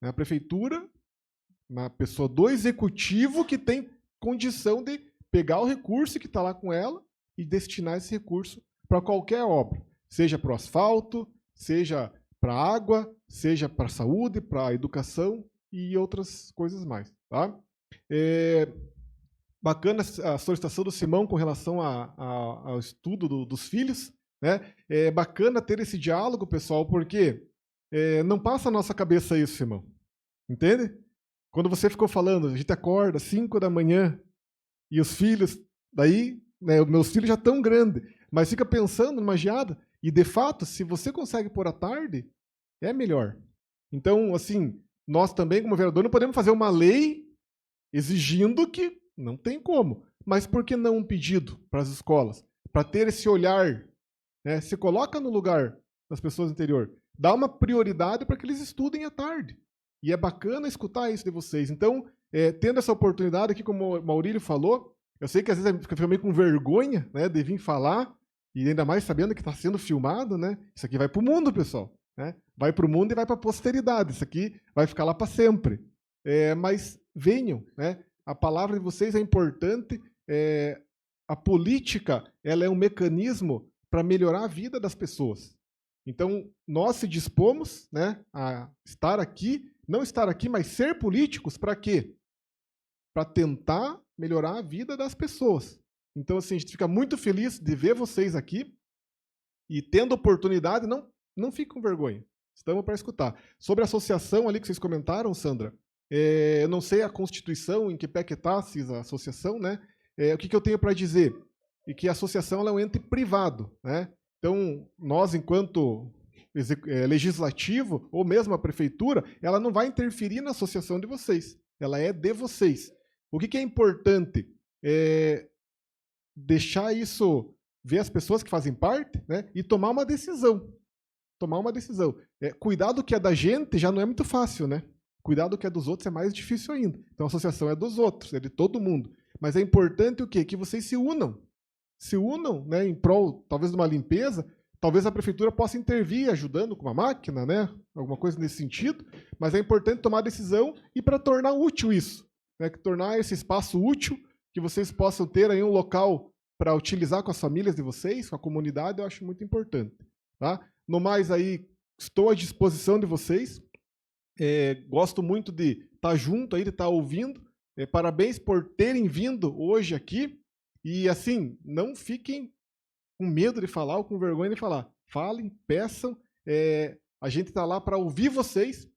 A Prefeitura, na pessoa do Executivo, que tem condição de pegar o recurso que está lá com ela e destinar esse recurso para qualquer obra, seja para o asfalto, seja para a água, seja para a saúde, para a educação e outras coisas mais. Tá? Bacana a solicitação do Simão com relação ao estudo dos filhos. Né? É bacana ter esse diálogo, pessoal, porque não passa a nossa cabeça isso, Simão. Entende? Quando você ficou falando, a gente acorda às 5 da manhã e os filhos, daí, né, meus filhos já estão grandes, mas fica pensando numa geada. E, de fato, se você consegue pôr à tarde, é melhor. Então, assim, nós também, como vereador, não podemos fazer uma lei exigindo que não tem como. Mas por que não um pedido para as escolas? Para ter esse olhar, né? Se coloca no lugar das pessoas do interior. Dá uma prioridade para que eles estudem à tarde. E é bacana escutar isso de vocês. Então, tendo essa oportunidade aqui, como o Maurílio falou, eu sei que às vezes fica meio com vergonha, né, de vir falar, e ainda mais sabendo que está sendo filmado, né? Isso aqui vai para o mundo, pessoal. Né? Vai para o mundo e vai para a posteridade. Isso aqui vai ficar lá para sempre. Mas venham, né? A palavra de vocês é importante. A política, ela é um mecanismo para melhorar a vida das pessoas. Então, nós se dispomos, né, a estar aqui, não estar aqui, mas ser políticos para quê? Para tentar melhorar a vida das pessoas. Então, assim, a gente fica muito feliz de ver vocês aqui e tendo oportunidade, não fique com vergonha. Estamos para escutar. Sobre a associação ali que vocês comentaram, Sandra, eu não sei a Constituição, em que pé que está a associação, né? O que eu tenho para dizer? E que a associação ela é um ente privado, né? Então, nós, enquanto legislativo, ou mesmo a prefeitura, ela não vai interferir na associação de vocês. Ela é de vocês. O que é importante? Deixar isso, ver as pessoas que fazem parte, né? E tomar uma decisão. Cuidar do que é da gente já não é muito fácil, né? Cuidar do que é dos outros é mais difícil ainda. Então, a associação é dos outros, é de todo mundo. Mas é importante o quê? Que vocês se unam. Se unam, né, em prol, talvez, de uma limpeza. Talvez a prefeitura possa intervir, ajudando com uma máquina, né? Alguma coisa nesse sentido. Mas é importante tomar a decisão e para tornar útil isso. Né? Tornar esse espaço útil, que vocês possam ter aí um local para utilizar com as famílias de vocês, com a comunidade, eu acho muito importante. Tá? No mais, aí, estou à disposição de vocês. Gosto muito de estar junto, aí, de estar ouvindo. Parabéns por terem vindo hoje aqui. E, assim, não fiquem com medo de falar ou com vergonha de falar. Falem, peçam. A gente está lá para ouvir vocês.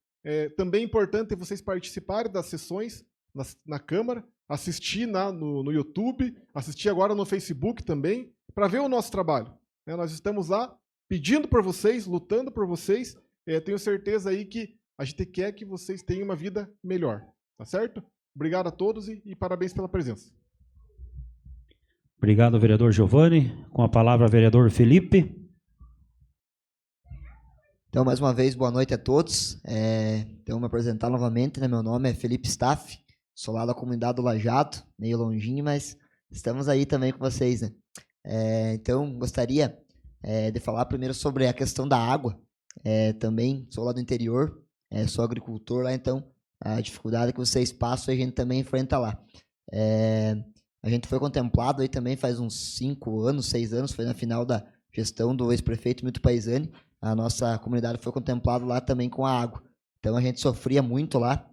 Também é importante vocês participarem das sessões na Câmara, assistir no YouTube, assistir agora no Facebook também, para ver o nosso trabalho. Nós estamos lá pedindo por vocês, lutando por vocês. Tenho certeza aí que a gente quer que vocês tenham uma vida melhor. Tá certo? Obrigado a todos e parabéns pela presença. Obrigado, vereador Giovanni. Com a palavra, vereador Felipe. Então, mais uma vez, boa noite a todos. Então, me apresentar novamente, né? Meu nome é Felipe Staff, sou lá da comunidade do Lajado, meio longinho, mas estamos aí também com vocês, né? Então, gostaria de falar primeiro sobre a questão da água. Também sou lá do interior, sou agricultor lá, então a dificuldade que vocês passam a gente também enfrenta lá. A gente foi contemplado aí também faz uns 5 anos, 6 anos, foi na final da gestão do ex-prefeito Milton Paisani. A nossa comunidade foi contemplada lá também com a água. Então a gente sofria muito lá.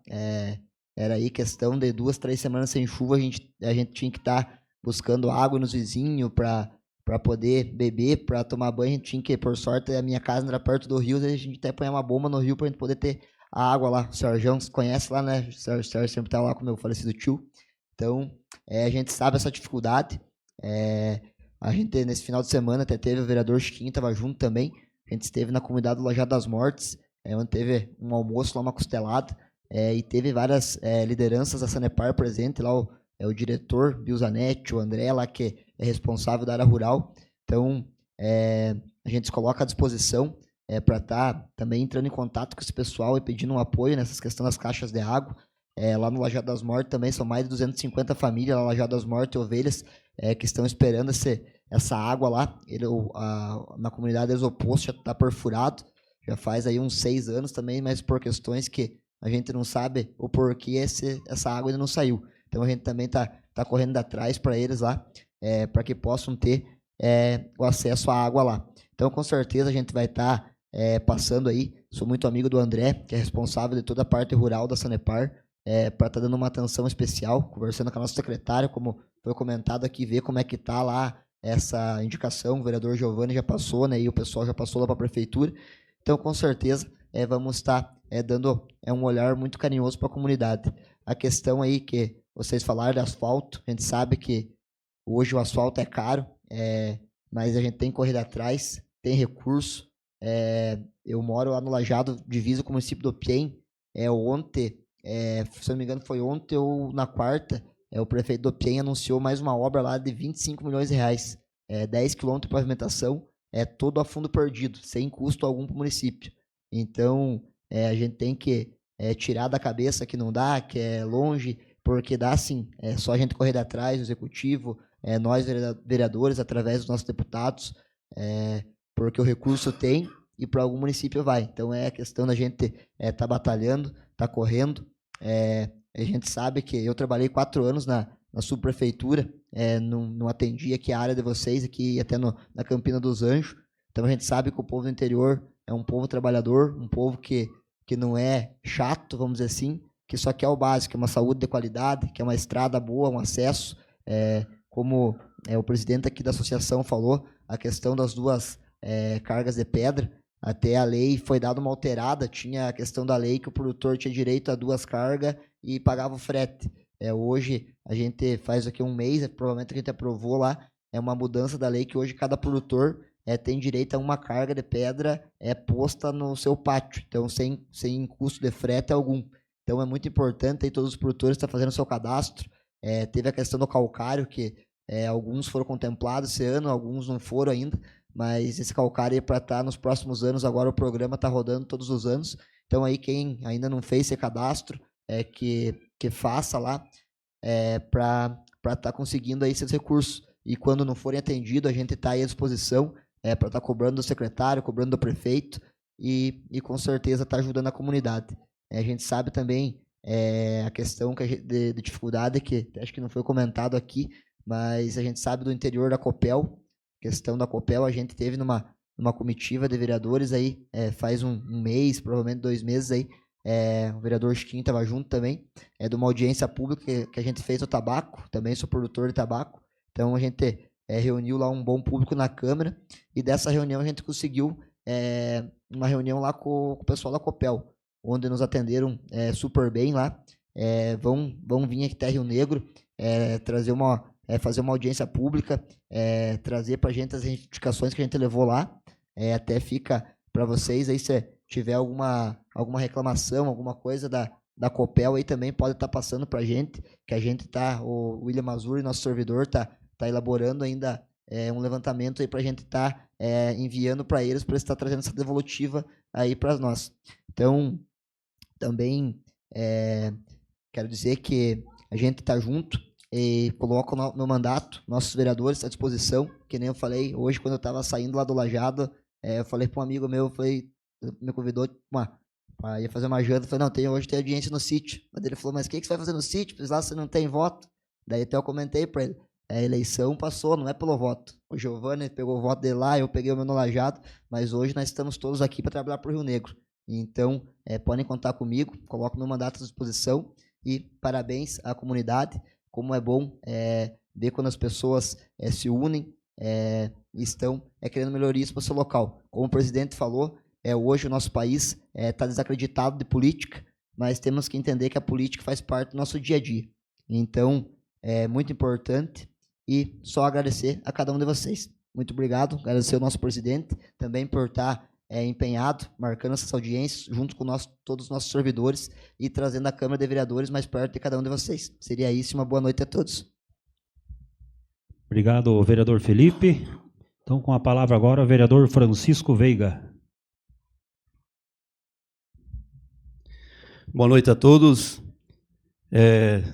Era aí questão de 2, 3 semanas sem chuva, a gente tinha que estar buscando água nos vizinhos para poder beber, para tomar banho. A gente tinha que, por sorte, a minha casa era perto do rio, a gente até põe uma bomba no rio para a gente poder ter a água lá. O Sérgio conhece lá, né? O Sérgio sempre está lá com o meu falecido tio. Então, a gente sabe essa dificuldade. A gente, nesse final de semana, até teve o vereador Chiquinho, estava junto também. A gente esteve na comunidade do Lajado das Mortes, onde teve um almoço lá, uma costelada, e teve várias lideranças da Sanepar presente, lá o diretor, Bill Zanetti, o André, lá que é responsável da área rural. Então, a gente se coloca à disposição para estar também entrando em contato com esse pessoal e pedindo um apoio nessas questões das caixas de água. Lá no Lajado das Mortes também são mais de 250 famílias lá no Lajado das Mortes e ovelhas que estão esperando essa água lá. Na comunidade Exoposto já está perfurado, já faz aí uns 6 anos também, mas por questões que a gente não sabe o porquê essa água ainda não saiu. Então a gente também está correndo atrás para eles lá, para que possam ter o acesso à água lá. Então com certeza a gente vai estar passando aí. Sou muito amigo do André, que é responsável de toda a parte rural da Sanepar, para estar dando uma atenção especial, conversando com a nossa secretária, como foi comentado aqui, ver como é que está lá essa indicação. O vereador Giovanni já passou, né, e o pessoal já passou lá para a prefeitura. Então, com certeza, vamos estar dando um olhar muito carinhoso para a comunidade. A questão aí que vocês falaram de asfalto, a gente sabe que hoje o asfalto é caro, mas a gente tem que correr atrás, tem recurso. Eu moro lá no Lajado, divisa com o município do Piem. Ontem, se não me engano, foi ontem ou na quarta, o prefeito do Piem anunciou mais uma obra lá de 25 milhões de reais. 10 quilômetros de pavimentação, todo a fundo perdido, sem custo algum para o município. Então, a gente tem que tirar da cabeça que não dá, que é longe, porque dá sim. É só a gente correr atrás, o executivo, nós vereadores, através dos nossos deputados, porque o recurso tem e para algum município vai. Então, é questão da gente estar batalhando, estar correndo. A gente sabe que eu trabalhei 4 anos na subprefeitura, não atendi aqui a área de vocês, aqui até na Campina dos Anjos. Então a gente sabe que o povo do interior é um povo trabalhador, um povo que não é chato, vamos dizer assim, que só quer o básico, que é uma saúde de qualidade, que é uma estrada boa, um acesso, como o presidente aqui da associação falou, a questão das duas cargas de pedra. Até a lei foi dada uma alterada, tinha a questão da lei que o produtor tinha direito a 2 cargas e pagava o frete. Hoje, a gente faz aqui um mês, provavelmente a gente aprovou lá, é uma mudança da lei que hoje cada produtor tem direito a 1 carga de pedra posta no seu pátio, então sem custo de frete algum. Então é muito importante aí todos os produtores estão fazendo o seu cadastro. Teve a questão do calcário, que alguns foram contemplados esse ano, alguns não foram ainda, mas esse calcário é para estar nos próximos anos. Agora o programa está rodando todos os anos. Então aí quem ainda não fez esse cadastro, que faça lá para estar conseguindo aí esses recursos. E quando não forem atendidos, a gente está aí à disposição para estar cobrando do secretário, cobrando do prefeito e com certeza está ajudando a comunidade. A gente sabe também a questão de dificuldade, que acho que não foi comentado aqui, mas a gente sabe do interior da Copel. Questão da Copel, a gente teve numa comitiva de vereadores aí, faz um mês, provavelmente 2 meses aí, o vereador Chiquinho estava junto também, de uma audiência pública que a gente fez no tabaco, também sou produtor de tabaco, então a gente reuniu lá um bom público na Câmara, e dessa reunião a gente conseguiu uma reunião lá com o pessoal da Copel, onde nos atenderam super bem lá, vão vir aqui até Rio Negro, fazer uma audiência pública, trazer para a gente as reivindicações que a gente levou lá, até fica para vocês aí, se tiver alguma reclamação, alguma coisa da Copel aí também pode estar passando para a gente, que a gente o William Mazuri, nosso servidor, tá elaborando ainda um levantamento aí para a gente estar enviando para eles estar trazendo essa devolutiva aí para nós. Então, também quero dizer que a gente está junto, e coloco no meu mandato, nossos vereadores à disposição, que nem eu falei hoje, quando eu estava saindo lá do Lajado, eu falei para um amigo meu, me convidou ia fazer uma janta, eu falei, não, hoje tem audiência no sítio. Mas ele falou, mas o que você vai fazer no sítio? Pois lá você não tem voto. Daí até eu comentei para ele, a eleição passou, não é pelo voto. O Giovanni pegou o voto dele lá, eu peguei o meu no Lajado, mas hoje nós estamos todos aqui para trabalhar para o Rio Negro. Então, podem contar comigo, coloco meu mandato à disposição e parabéns à comunidade. Como é bom ver quando as pessoas se unem e estão querendo melhorias para o seu local. Como o presidente falou, hoje o nosso país está desacreditado de política, mas temos que entender que a política faz parte do nosso dia a dia. Então, é muito importante e só agradecer a cada um de vocês. Muito obrigado, agradecer ao nosso presidente também por estar empenhado, marcando essas audiências, junto com todos os nossos servidores e trazendo a Câmara de Vereadores mais perto de cada um de vocês. Seria isso, uma boa noite a todos. Obrigado, vereador Felipe. Então, com a palavra agora, o vereador Francisco Veiga. Boa noite a todos.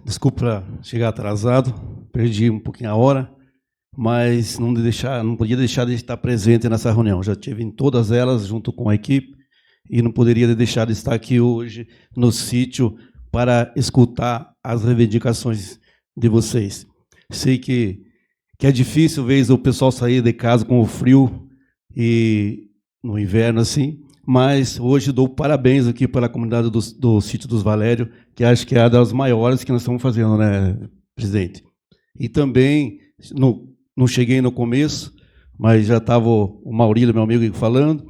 Desculpa chegar atrasado, perdi um pouquinho a hora, mas não podia deixar de estar presente nessa reunião. Já estive em todas elas junto com a equipe e não poderia deixar de estar aqui hoje no sítio para escutar as reivindicações de vocês. Sei que é difícil, às vezes, o pessoal sair de casa com o frio e no inverno assim, mas hoje dou parabéns aqui para a comunidade do Sítio dos Valério, que acho que é a das maiores que nós estamos fazendo, né, presidente? E também, não cheguei no começo, mas já estava o Maurílio, meu amigo, falando,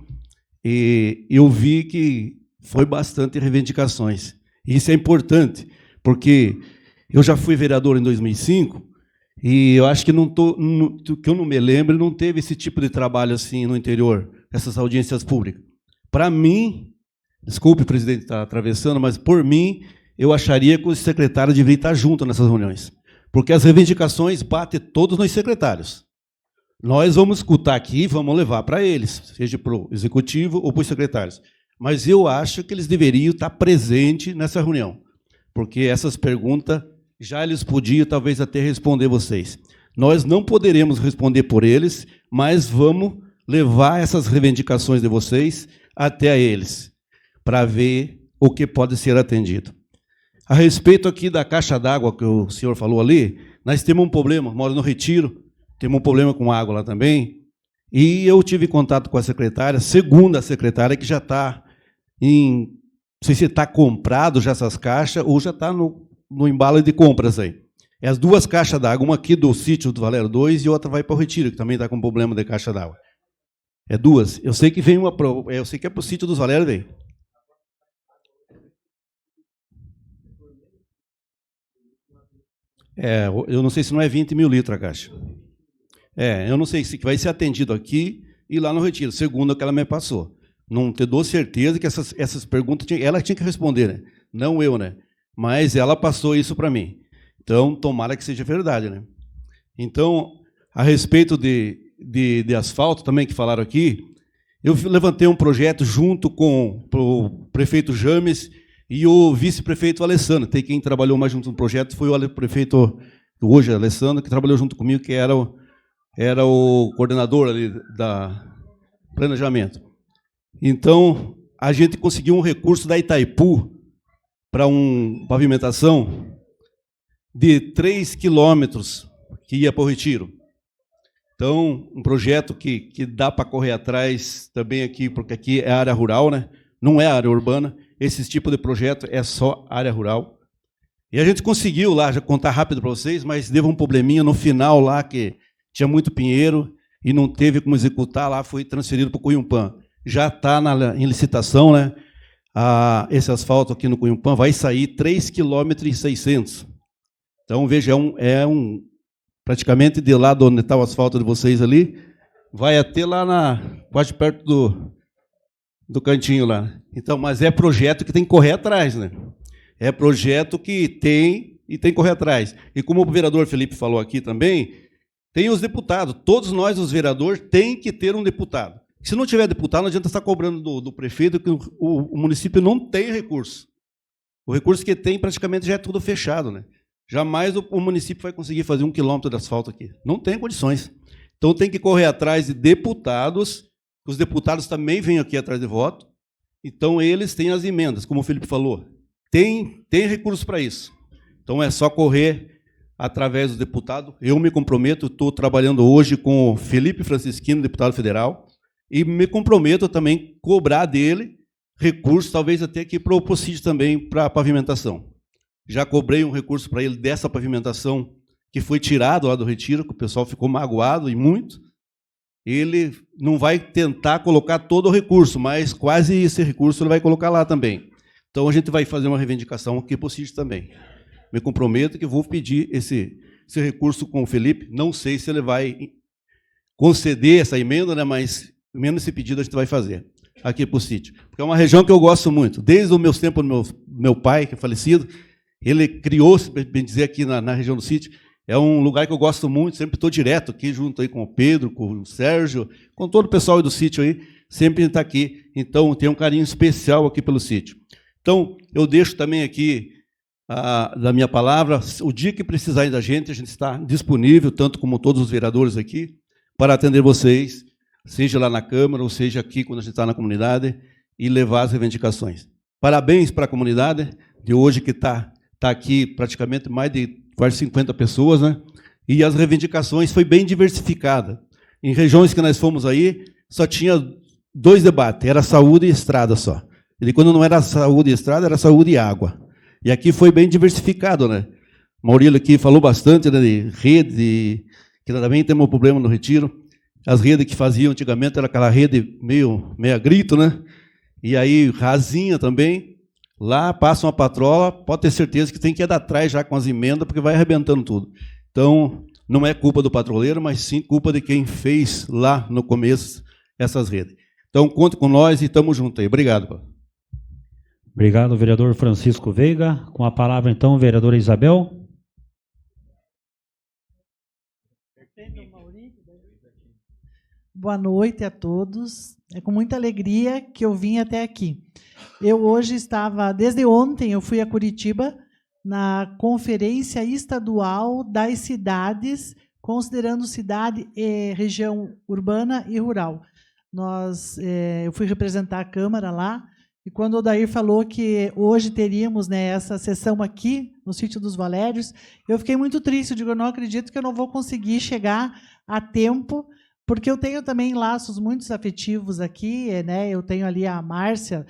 e eu vi que foi bastante reivindicações. E isso é importante, porque eu já fui vereador em 2005, e eu acho que que eu não me lembro, não teve esse tipo de trabalho assim no interior, essas audiências públicas. Para mim, desculpe o presidente estar atravessando, mas por mim, eu acharia que os secretários deveriam estar juntos nessas reuniões. Porque as reivindicações batem todos nos secretários. Nós vamos escutar aqui e vamos levar para eles, seja para o executivo ou para os secretários. Mas eu acho que eles deveriam estar presentes nessa reunião, porque essas perguntas já eles podiam talvez até responder vocês. Nós não poderemos responder por eles, mas vamos levar essas reivindicações de vocês até a eles, para ver o que pode ser atendido. A respeito aqui da caixa d'água que o senhor falou ali, nós temos um problema, moro no Retiro, temos um problema com água lá também, e eu tive contato com a secretária, segundo a secretária, que já está não sei se está comprado já essas caixas, ou já está no embalo de compras aí. É as duas caixas d'água, uma aqui do sítio do Valério 2 e outra vai para o Retiro, que também está com problema de caixa d'água. É duas. Eu sei que vem uma eu sei que é para o sítio dos Valério, vem. Eu não sei se não é 20 mil litros a caixa. Eu não sei se vai ser atendido aqui e lá no Retiro, segundo o que ela me passou. Não te dou certeza que essas perguntas ela tinha que responder, né? Não eu, né? Mas ela passou isso para mim. Então, tomara que seja verdade, né? Então, a respeito de asfalto também que falaram aqui, eu levantei um projeto junto com o prefeito James e o vice-prefeito Alessandro. Tem quem trabalhou mais junto no projeto foi o prefeito, hoje, Alessandro, que trabalhou junto comigo, que era o coordenador ali da planejamento. Então, a gente conseguiu um recurso da Itaipu para uma pavimentação de 3 quilômetros que ia para o Retiro. Então, um projeto que dá para correr atrás também aqui, porque aqui é área rural, né? Não é área urbana. Esse tipo de projeto é só área rural. E a gente conseguiu lá, já contar rápido para vocês, mas deu um probleminha no final lá, que tinha muito pinheiro e não teve como executar, lá foi transferido para o Cunhumpã. Já está em licitação, né? Esse asfalto aqui no Cunhumpã vai sair 3,6 km. Então, veja, praticamente de lá de onde está o asfalto de vocês ali, vai até lá quase perto do cantinho lá. Então, mas é projeto que tem que correr atrás, né? É projeto que tem que correr atrás. E como o vereador Felipe falou aqui também, tem os deputados. Todos nós, os vereadores, tem que ter um deputado. Se não tiver deputado, não adianta estar cobrando do prefeito, que o município não tem recurso. O recurso que tem praticamente já é tudo fechado, né? Jamais o município vai conseguir fazer 1 quilômetro de asfalto aqui. Não tem condições. Então tem que correr atrás de deputados, os deputados também vêm aqui atrás de voto, então eles têm as emendas, como o Felipe falou. Tem recurso para isso. Então é só correr através do deputado. Eu me comprometo, estou trabalhando hoje com o Felipe Francisquino, deputado federal, e me comprometo também a cobrar dele recursos, talvez até aqui para o sítio também, para a pavimentação. Já cobrei um recurso para ele dessa pavimentação que foi tirado lá do Retiro, que o pessoal ficou magoado e muito. Ele não vai tentar colocar todo o recurso, mas quase esse recurso ele vai colocar lá também. Então, a gente vai fazer uma reivindicação aqui para o sítio também. Me comprometo que vou pedir esse recurso com o Felipe. Não sei se ele vai conceder essa emenda, né, mas menos esse pedido a gente vai fazer aqui para o sítio. Porque é uma região que eu gosto muito. Desde os meus tempos do meu pai, que é falecido, ele criou, bem dizer, aqui na região do sítio. É um lugar que eu gosto muito, sempre estou direto aqui, junto aí com o Pedro, com o Sérgio, com todo o pessoal aí do sítio aí, sempre está aqui. Então, tem um carinho especial aqui pelo sítio. Então, eu deixo também aqui da minha palavra, o dia que precisarem da gente, a gente está disponível, tanto como todos os vereadores aqui, para atender vocês, seja lá na Câmara, ou seja aqui, quando a gente está na comunidade, e levar as reivindicações. Parabéns para a comunidade de hoje, que está aqui praticamente mais de quase 50 pessoas, né? E as reivindicações foi bem diversificada. Em regiões que nós fomos aí, só tinha 2 debates, era saúde e estrada só. E quando não era saúde e estrada, era saúde e água. E aqui foi bem diversificado, né? Maurílio aqui falou bastante, né, de rede, que também temos um problema no Retiro. As redes que faziam antigamente era aquela rede meio a grito, né? E aí rasinha também. Lá passa uma patrola, pode ter certeza que tem que ir atrás já com as emendas, porque vai arrebentando tudo. Então, não é culpa do patroleiro, mas sim culpa de quem fez lá no começo essas redes. Então, conte com nós e estamos juntos aí. Obrigado, Paulo. Obrigado, vereador Francisco Veiga. Com a palavra, então, vereadora Isabel. Boa noite a todos. É com muita alegria que eu vim até aqui. Eu hoje estava, desde ontem, eu fui a Curitiba na Conferência Estadual das Cidades, considerando cidade, região urbana e rural. Eu fui representar a Câmara lá, e quando o Odair falou que hoje teríamos, né, essa sessão aqui, no Sítio dos Valérios, eu fiquei muito triste, eu digo, eu não acredito que eu não vou conseguir chegar a tempo, porque eu tenho também laços muito afetivos aqui, né? Eu tenho ali a Márcia,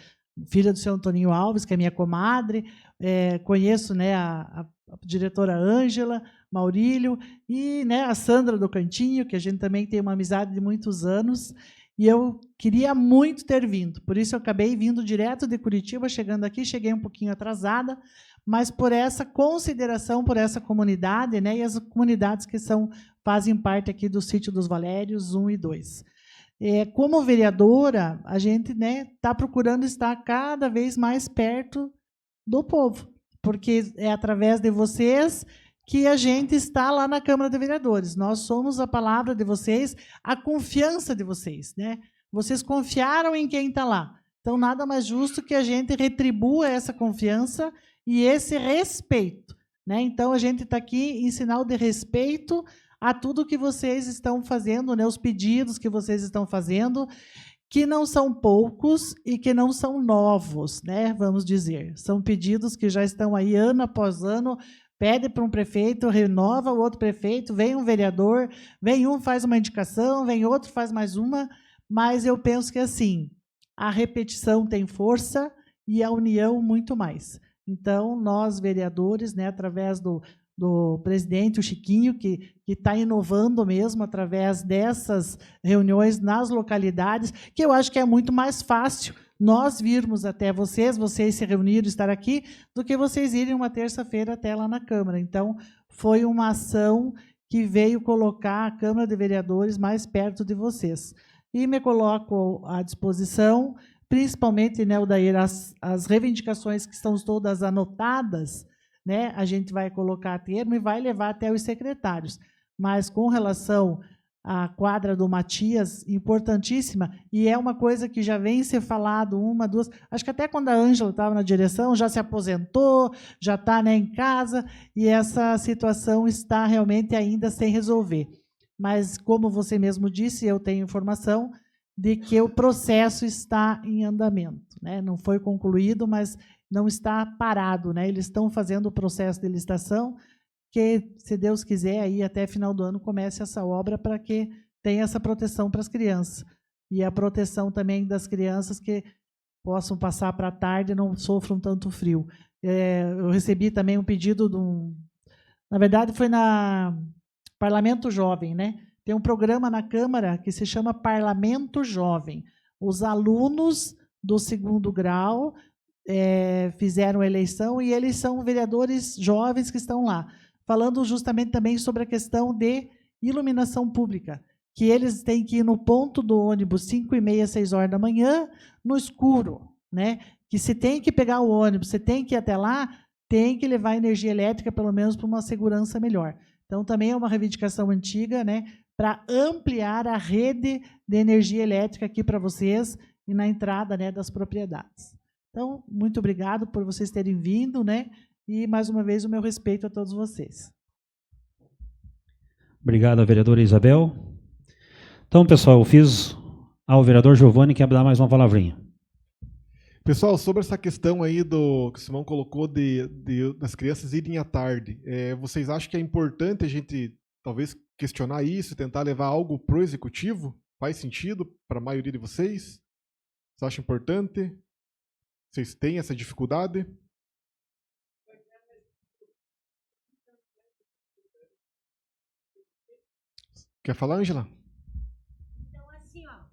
filha do seu Antoninho Alves, que é minha comadre, conheço, né, a diretora Ângela, Maurílio, e, né, a Sandra do Cantinho, que a gente também tem uma amizade de muitos anos, e eu queria muito ter vindo, por isso eu acabei vindo direto de Curitiba, chegando aqui, cheguei um pouquinho atrasada, mas por essa consideração, por essa comunidade, né, e as comunidades que fazem parte aqui do Sítio dos Valérios 1 e 2. Como vereadora, a gente está procurando estar cada vez mais perto do povo, porque é através de vocês que a gente está lá na Câmara de Vereadores. Nós somos a palavra de vocês, a confiança de vocês, né? Vocês confiaram em quem está lá. Então, nada mais justo que a gente retribua essa confiança e esse respeito, né? Então, a gente está aqui em sinal de respeito a tudo que vocês estão fazendo, né? Os pedidos que vocês estão fazendo, que não são poucos e que não são novos, né? Vamos dizer. São pedidos que já estão aí ano após ano. Pede para um prefeito, renova o outro prefeito, vem um vereador, vem um, faz uma indicação, vem outro, faz mais uma, mas eu penso que, assim, a repetição tem força e a união muito mais. Então, nós, vereadores, né, através do presidente, o Chiquinho, que está inovando mesmo através dessas reuniões nas localidades, que eu acho que é muito mais fácil nós virmos até vocês se reunirem, estar aqui, do que vocês irem uma terça-feira até lá na Câmara. Então, foi uma ação que veio colocar a Câmara de Vereadores mais perto de vocês. E me coloco à disposição, principalmente, né, Odair, as reivindicações que estão todas anotadas, né, a gente vai colocar a termo e vai levar até os secretários. Mas, com relação à quadra do Matias, importantíssima, e é uma coisa que já vem ser falado, uma, duas, acho que até quando a Ângela estava na direção, já se aposentou, já está, né, em casa, e essa situação está realmente ainda sem resolver. Mas, como você mesmo disse, eu tenho informação de que o processo está em andamento, né? Não foi concluído, mas não está parado, né? Eles estão fazendo o processo de licitação, que, se Deus quiser, aí até final do ano comece essa obra para que tenha essa proteção para as crianças. E a proteção também das crianças que possam passar para a tarde e não sofram tanto frio. Eu recebi também um pedido na verdade, foi na Parlamento Jovem, né? Tem um programa na Câmara que se chama Parlamento Jovem. Os alunos do 2º grau fizeram a eleição e eles são vereadores jovens que estão lá, falando justamente também sobre a questão de iluminação pública, que eles têm que ir no ponto do ônibus 5h30, 6 horas da manhã, no escuro, né? Que se tem que pegar o ônibus, se tem que ir até lá, tem que levar energia elétrica, pelo menos para uma segurança melhor. Então, também é uma reivindicação antiga, né, para ampliar a rede de energia elétrica aqui para vocês e na entrada, né, das propriedades. Então, muito obrigado por vocês terem vindo, né? E, mais uma vez, o meu respeito a todos vocês. Obrigado, vereadora Isabel. Então, pessoal, eu fiz ao vereador Giovanni, que quer dar mais uma palavrinha. Pessoal, sobre essa questão aí que o Simão colocou das crianças irem à tarde, vocês acham que é importante a gente, talvez, questionar isso, tentar levar algo para o executivo? Faz sentido para a maioria de vocês? Vocês acham importante? Vocês têm essa dificuldade? Quer falar, Ângela? Então, assim, ó.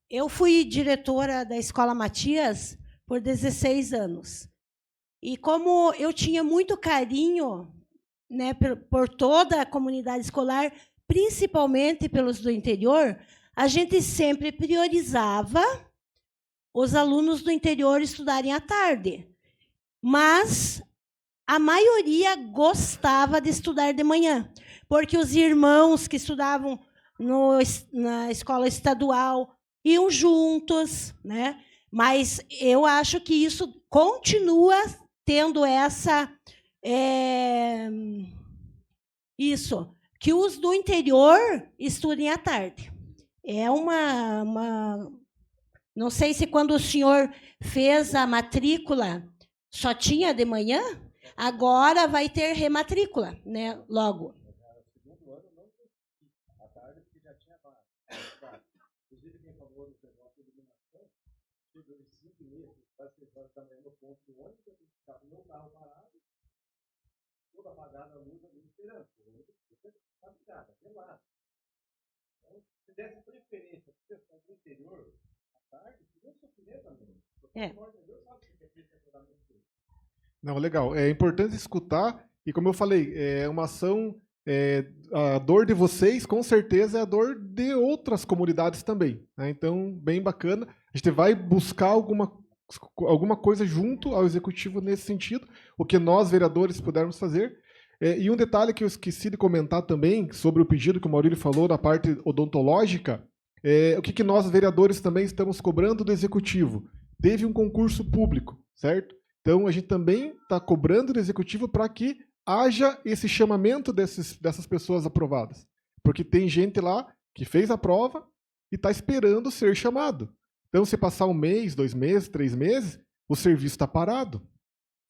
Eu fui diretora da Escola Matias por 16 anos. E como eu tinha muito carinho, né, por toda a comunidade escolar, principalmente pelos do interior, a gente sempre priorizava os alunos do interior estudarem à tarde. Mas a maioria gostava de estudar de manhã, porque os irmãos que estudavam na escola estadual iam juntos, né? Mas eu acho que isso continua tendo isso, que os do interior estudem à tarde. É não sei se quando o senhor fez a matrícula só tinha de manhã, agora vai ter rematrícula, né? Logo. chegou de 5 meses, quase 6 horas da manhã no ponto do ônibus, eu ficava no meu carro parado, toda apagada a luz ali esperando. Está ligada, gelada. Então, se desse preferência para o pessoal do interior, à tarde, seria sofrimento também. Não, legal. É importante escutar, e como eu falei, é uma ação. A dor de vocês, com certeza, é a dor de outras comunidades também. Né? Então, bem bacana. A gente vai buscar alguma coisa junto ao executivo nesse sentido, o que nós, vereadores, pudermos fazer. E um detalhe que eu esqueci de comentar também, sobre o pedido que o Maurílio falou da parte odontológica, o que nós, vereadores, também estamos cobrando do executivo. Teve um concurso público, certo? Então, a gente também está cobrando do executivo para que haja esse chamamento dessas pessoas aprovadas. Porque tem gente lá que fez a prova e está esperando ser chamado. Então, se passar 1 mês, 2 meses, 3 meses, o serviço está parado.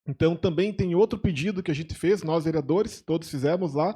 Então, também tem outro pedido que a gente fez, nós vereadores, todos fizemos lá,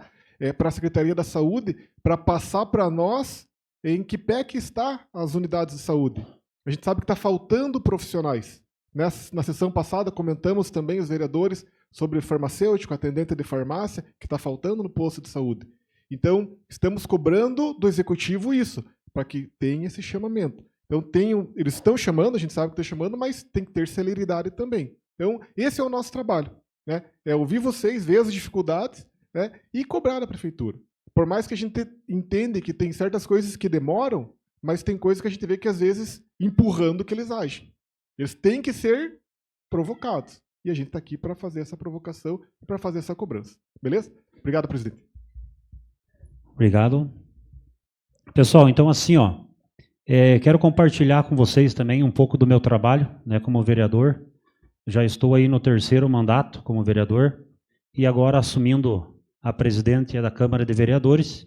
para a Secretaria da Saúde, para passar para nós em que pé que está as unidades de saúde. A gente sabe que está faltando profissionais. Na sessão passada, comentamos também, os vereadores, sobre farmacêutico, atendente de farmácia, que está faltando no posto de saúde. Então, estamos cobrando do executivo isso, para que tenha esse chamamento. Então, eles estão chamando, a gente sabe que estão chamando, mas tem que ter celeridade também. Então, esse é o nosso trabalho. Né? É ouvir vocês, ver as dificuldades, né? E cobrar da prefeitura. Por mais que a gente entenda que tem certas coisas que demoram, mas tem coisas que a gente vê que, às vezes, empurrando que eles agem. Eles têm que ser provocados. E a gente está aqui para fazer essa provocação e para fazer essa cobrança. Beleza? Obrigado, presidente. Obrigado. Pessoal, então assim, quero compartilhar com vocês também um pouco do meu trabalho, né, como vereador. Já estou aí no 3º mandato como vereador e agora assumindo a presidência da Câmara de Vereadores,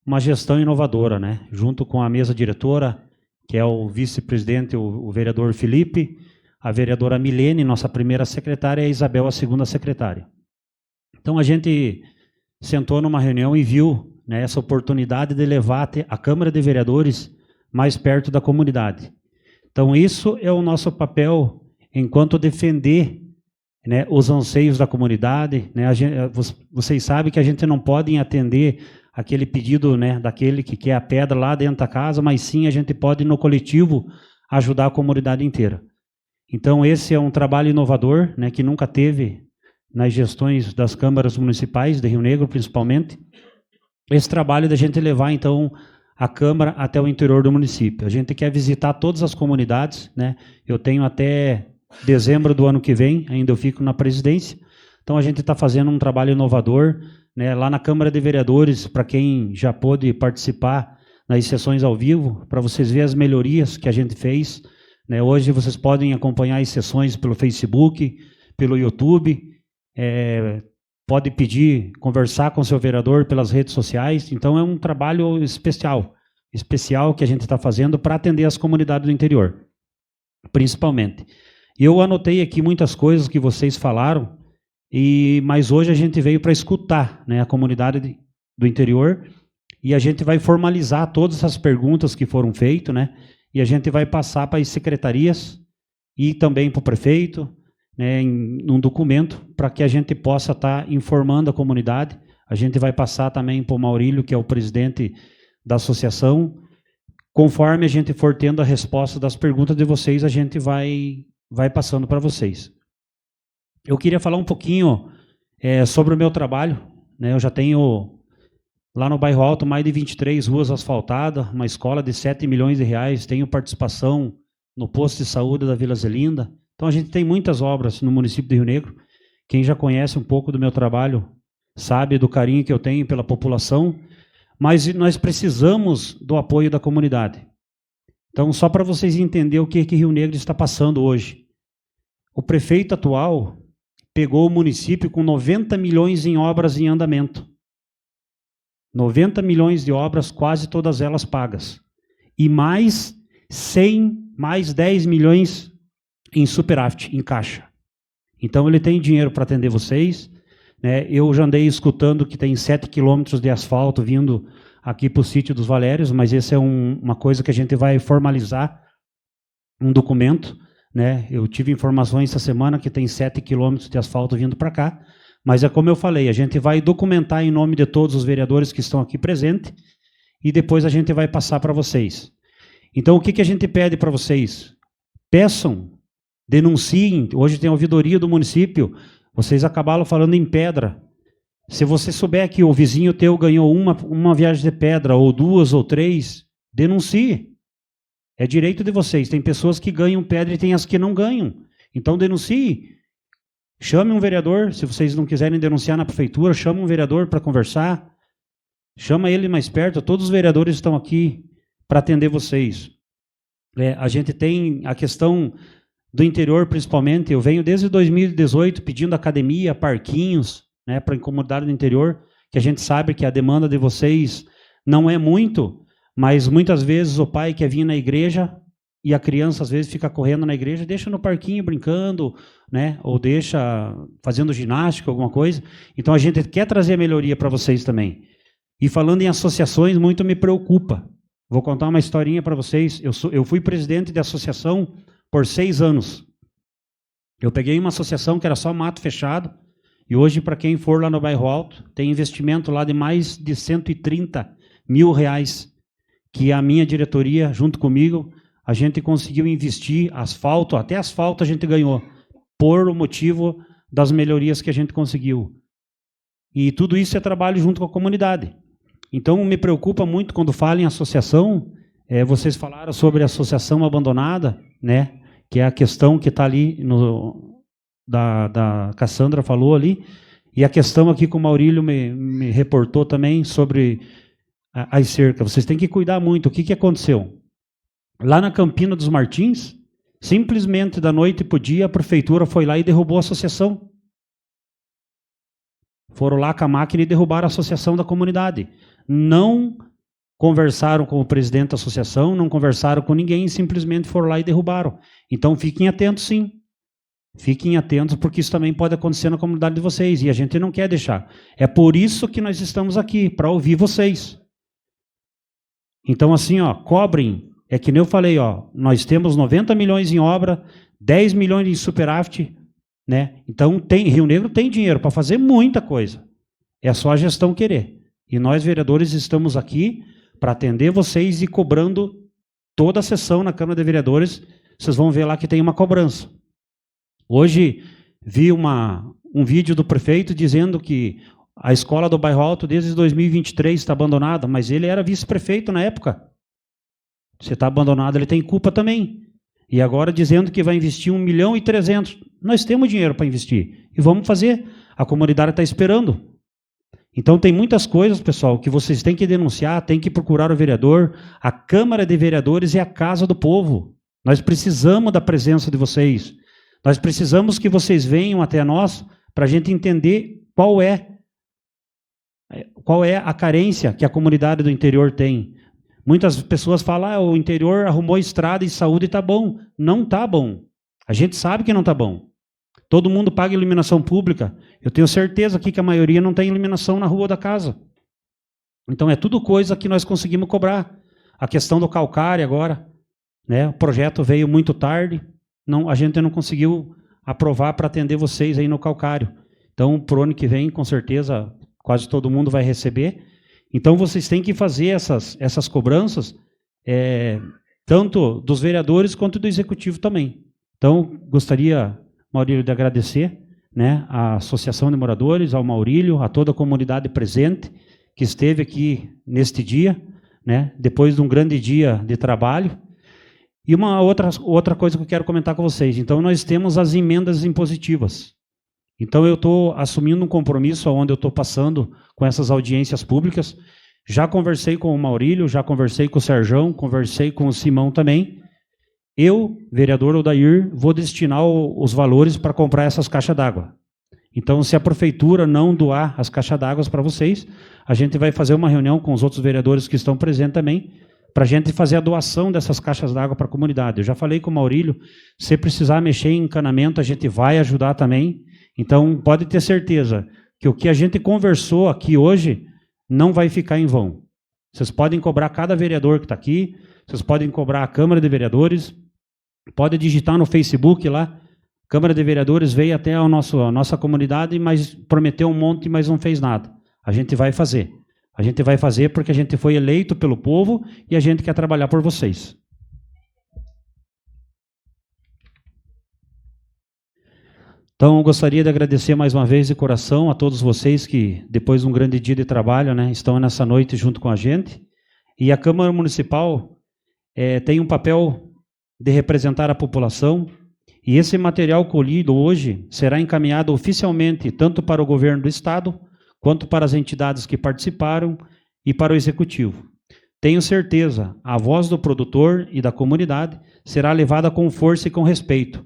uma gestão inovadora, né, junto com a mesa diretora, que é o vice-presidente, o vereador Felipe, a vereadora Milene, nossa primeira secretária, e a Isabel, a segunda secretária. Então, a gente sentou numa reunião e viu, né, essa oportunidade de levar a Câmara de Vereadores mais perto da comunidade. Então, isso é o nosso papel enquanto defender, né, os anseios da comunidade. Né, vocês sabem que a gente não pode atender aquele pedido, né, daquele que quer a pedra lá dentro da casa, mas sim a gente pode, no coletivo, ajudar a comunidade inteira. Então, esse é um trabalho inovador, né, que nunca teve nas gestões das câmaras municipais, de Rio Negro, principalmente. Esse trabalho da gente levar, então, a Câmara até o interior do município. A gente quer visitar todas as comunidades, né? Eu tenho até dezembro do ano que vem, ainda eu fico na presidência. Então, a gente está fazendo um trabalho inovador, né, lá na Câmara de Vereadores, para quem já pôde participar nas sessões ao vivo, para vocês verem as melhorias que a gente fez. Né, hoje vocês podem acompanhar as sessões pelo Facebook, pelo YouTube, pode pedir, conversar com o seu vereador pelas redes sociais. Então, é um trabalho especial que a gente está fazendo para atender as comunidades do interior, principalmente. Eu anotei aqui muitas coisas que vocês falaram, mas hoje a gente veio para escutar, né, a comunidade do interior, e a gente vai formalizar todas essas perguntas que foram feitas, né, e a gente vai passar para as secretarias e também para o prefeito, né, num documento, para que a gente possa estar informando a comunidade. A gente vai passar também para o Maurílio, que é o presidente da associação. Conforme a gente for tendo a resposta das perguntas de vocês, a gente vai passando para vocês. Eu queria falar um pouquinho sobre o meu trabalho. Né, eu já tenho, lá no Bairro Alto, mais de 23 ruas asfaltadas, uma escola de 7 milhões de reais, tenho participação no posto de saúde da Vila Zelinda. Então, a gente tem muitas obras no município de Rio Negro. Quem já conhece um pouco do meu trabalho sabe do carinho que eu tenho pela população, mas nós precisamos do apoio da comunidade. Então, só para vocês entenderem o que Rio Negro está passando hoje. O prefeito atual pegou o município com 90 milhões em obras em andamento. 90 milhões de obras, quase todas elas pagas. E mais 10 milhões em superávit, em caixa. Então, ele tem dinheiro para atender vocês. Né? Eu já andei escutando que tem 7 quilômetros de asfalto vindo aqui para o sítio dos Valérios, mas essa é uma coisa que a gente vai formalizar um documento, né? Eu tive informações essa semana que tem 7 quilômetros de asfalto vindo para cá, mas é como eu falei, a gente vai documentar em nome de todos os vereadores que estão aqui presentes e depois a gente vai passar para vocês. Então, o que a gente pede para vocês? Peçam, denunciem. Hoje tem a ouvidoria do município, vocês acabaram falando em pedra. Se você souber que o vizinho teu ganhou uma viagem de pedra, ou 2 ou 3, denuncie. É direito de vocês. Tem pessoas que ganham pedra e tem as que não ganham. Então, denuncie. Chame um vereador, se vocês não quiserem denunciar na prefeitura, chame um vereador para conversar. Chama ele mais perto. Todos os vereadores estão aqui para atender vocês. A gente tem a questão do interior, principalmente. Eu venho desde 2018 pedindo academia, parquinhos, né, para a comunidade do interior, que a gente sabe que a demanda de vocês não é muito, mas muitas vezes o pai quer vir na igreja e a criança às vezes fica correndo na igreja, deixa no parquinho brincando, né, ou deixa fazendo ginástica, alguma coisa. Então a gente quer trazer melhoria para vocês também. E falando em associações, muito me preocupa. Vou contar uma historinha para vocês. Eu fui presidente de associação por 6 anos. Eu peguei uma associação que era só mato fechado, e hoje, para quem for lá no Bairro Alto, tem investimento lá de mais de 130 mil reais, que a minha diretoria, junto comigo, a gente conseguiu investir asfalto, até asfalto a gente ganhou, por o motivo das melhorias que a gente conseguiu. E tudo isso é trabalho junto com a comunidade. Então, me preocupa muito quando falam em associação. Vocês falaram sobre a associação abandonada, né? Que é a questão que está ali, da Cassandra falou ali, e a questão aqui que o Maurílio me reportou também sobre as cercas. Vocês têm que cuidar muito. O que aconteceu? Lá na Campina dos Martins, simplesmente da noite para o dia, a prefeitura foi lá e derrubou a associação. Foram lá com a máquina e derrubaram a associação da comunidade. Não conversaram com o presidente da associação, não conversaram com ninguém, simplesmente foram lá e derrubaram. Então fiquem atentos, sim. Fiquem atentos, porque isso também pode acontecer na comunidade de vocês, e a gente não quer deixar. É por isso que nós estamos aqui, para ouvir vocês. Então, assim, ó, cobrem. É que nem eu falei, ó, nós temos 90 milhões em obra, 10 milhões em superávit, né? Então, Rio Negro tem dinheiro para fazer muita coisa. É só a gestão querer. E nós, vereadores, estamos aqui para atender vocês e cobrando toda a sessão na Câmara de Vereadores. Vocês vão ver lá que tem uma cobrança. Hoje vi um vídeo do prefeito dizendo que a escola do Bairro Alto desde 2023 está abandonada, mas ele era vice-prefeito na época. Se está abandonado, ele tem culpa também. E agora dizendo que vai investir 1.300.000. Nós temos dinheiro para investir e vamos fazer. A comunidade está esperando. Então tem muitas coisas, pessoal, que vocês têm que denunciar, têm que procurar o vereador. A Câmara de Vereadores é a casa do povo. Nós precisamos da presença de vocês. Nós precisamos que vocês venham até nós para a gente entender qual é a carência que a comunidade do interior tem. Muitas pessoas falam, o interior arrumou estrada e saúde e está bom. Não está bom. A gente sabe que não está bom. Todo mundo paga iluminação pública. Eu tenho certeza aqui que a maioria não tem iluminação na rua da casa. Então é tudo coisa que nós conseguimos cobrar. A questão do calcário agora, né? O projeto veio muito tarde. A gente não conseguiu aprovar para atender vocês aí no calcário. Então, para o ano que vem, com certeza, quase todo mundo vai receber. Então, vocês têm que fazer essas cobranças, tanto dos vereadores quanto do executivo também. Então, gostaria, Maurílio, de agradecer, né, à Associação de Moradores, ao Maurílio, a toda a comunidade presente que esteve aqui neste dia, né, depois de um grande dia de trabalho. E uma outra coisa que eu quero comentar com vocês. Então, nós temos as emendas impositivas. Então, eu estou assumindo um compromisso onde eu estou passando com essas audiências públicas. Já conversei com o Maurílio, já conversei com o Serjão, conversei com o Simão também. Eu, vereador Odair, vou destinar os valores para comprar essas caixas d'água. Então, se a prefeitura não doar as caixas d'água para vocês, a gente vai fazer uma reunião com os outros vereadores que estão presentes também, para a gente fazer a doação dessas caixas d'água para a comunidade. Eu já falei com o Maurílio, se precisar mexer em encanamento, a gente vai ajudar também. Então, pode ter certeza que o que a gente conversou aqui hoje não vai ficar em vão. Vocês podem cobrar cada vereador que está aqui, vocês podem cobrar a Câmara de Vereadores, Pode digitar no Facebook lá. Câmara de Vereadores veio até a nossa comunidade, mas prometeu um monte, mas não fez nada. A gente vai fazer. A gente vai fazer porque a gente foi eleito pelo povo e a gente quer trabalhar por vocês. Então, eu gostaria de agradecer mais uma vez de coração a todos vocês que, depois de um grande dia de trabalho, né, estão nessa noite junto com a gente. E a Câmara Municipal tem um papel de representar a população, e esse material colhido hoje será encaminhado oficialmente tanto para o governo do Estado, quanto para as entidades que participaram e para o Executivo. Tenho certeza, a voz do produtor e da comunidade será levada com força e com respeito,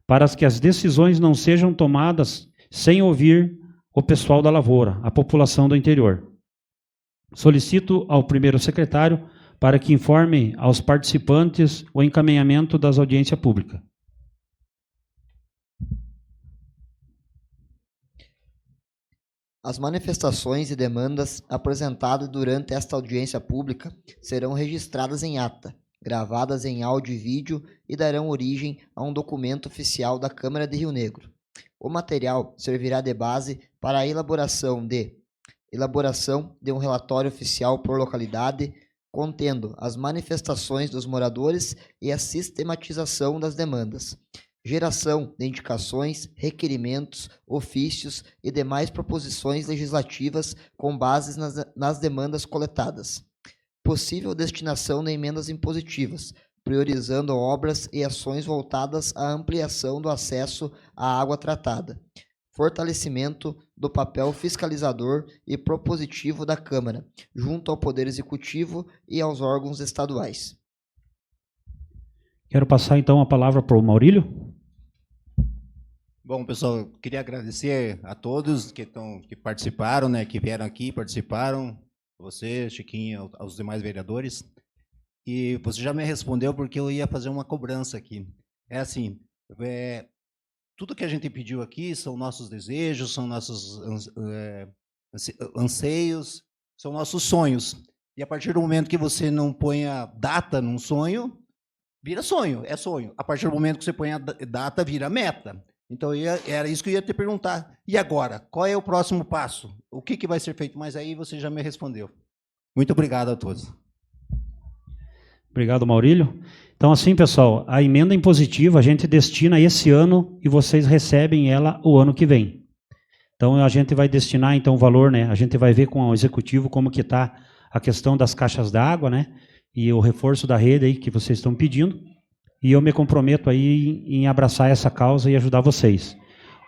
para que as decisões não sejam tomadas sem ouvir o pessoal da lavoura, a população do interior. Solicito ao primeiro secretário para que informe aos participantes o encaminhamento das audiências públicas. As manifestações e demandas apresentadas durante esta audiência pública serão registradas em ata, gravadas em áudio e vídeo e darão origem a um documento oficial da Câmara de Rio Negro. O material servirá de base para a elaboração de um relatório oficial por localidade, contendo as manifestações dos moradores e a sistematização das demandas, geração de indicações, requerimentos, ofícios e demais proposições legislativas com bases nas demandas coletadas. Possível destinação de emendas impositivas, priorizando obras e ações voltadas à ampliação do acesso à água tratada. Fortalecimento do papel fiscalizador e propositivo da Câmara, junto ao Poder Executivo e aos órgãos estaduais. Quero passar então a palavra para o Maurílio. Bom, pessoal, queria agradecer a todos que participaram, né, que vieram aqui, participaram, você, Chiquinho, aos demais vereadores. E você já me respondeu porque eu ia fazer uma cobrança aqui. É assim, tudo que a gente pediu aqui são nossos desejos, são nossos anseios, são nossos sonhos. E a partir do momento que você não põe a data num sonho, vira sonho, é sonho. A partir do momento que você põe a data, vira meta. Então, era isso que eu ia te perguntar. E agora? Qual é o próximo passo? O que vai ser feito? Mas aí você já me respondeu. Muito obrigado a todos. Obrigado, Maurílio. Então, assim, pessoal, a emenda impositiva a gente destina esse ano e vocês recebem ela o ano que vem. Então, a gente vai destinar então o valor, né? A gente vai ver com o Executivo como que está a questão das caixas d'água, né? E o reforço da rede aí que vocês estão pedindo. E eu me comprometo aí em abraçar essa causa e ajudar vocês.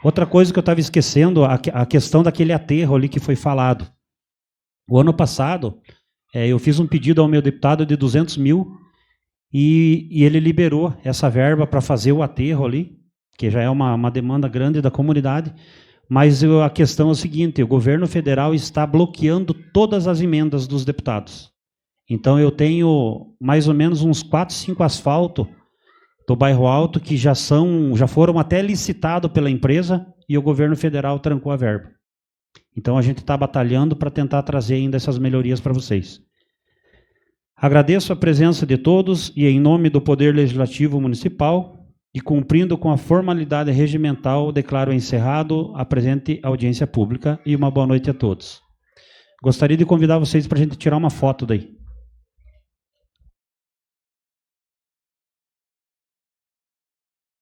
Outra coisa que eu estava esquecendo, a questão daquele aterro ali que foi falado. O ano passado, eu fiz um pedido ao meu deputado de 200 mil e ele liberou essa verba para fazer o aterro ali, que já é uma demanda grande da comunidade. Mas a questão é o seguinte, o governo federal está bloqueando todas as emendas dos deputados. Então eu tenho mais ou menos uns 4, 5 asfaltos do Bairro Alto que já foram até licitados pela empresa e o governo federal trancou a verba. Então a gente está batalhando para tentar trazer ainda essas melhorias para vocês. Agradeço a presença de todos e em nome do Poder Legislativo Municipal e cumprindo com a formalidade regimental, declaro encerrado a presente audiência pública e uma boa noite a todos. Gostaria de convidar vocês para a gente tirar uma foto daí.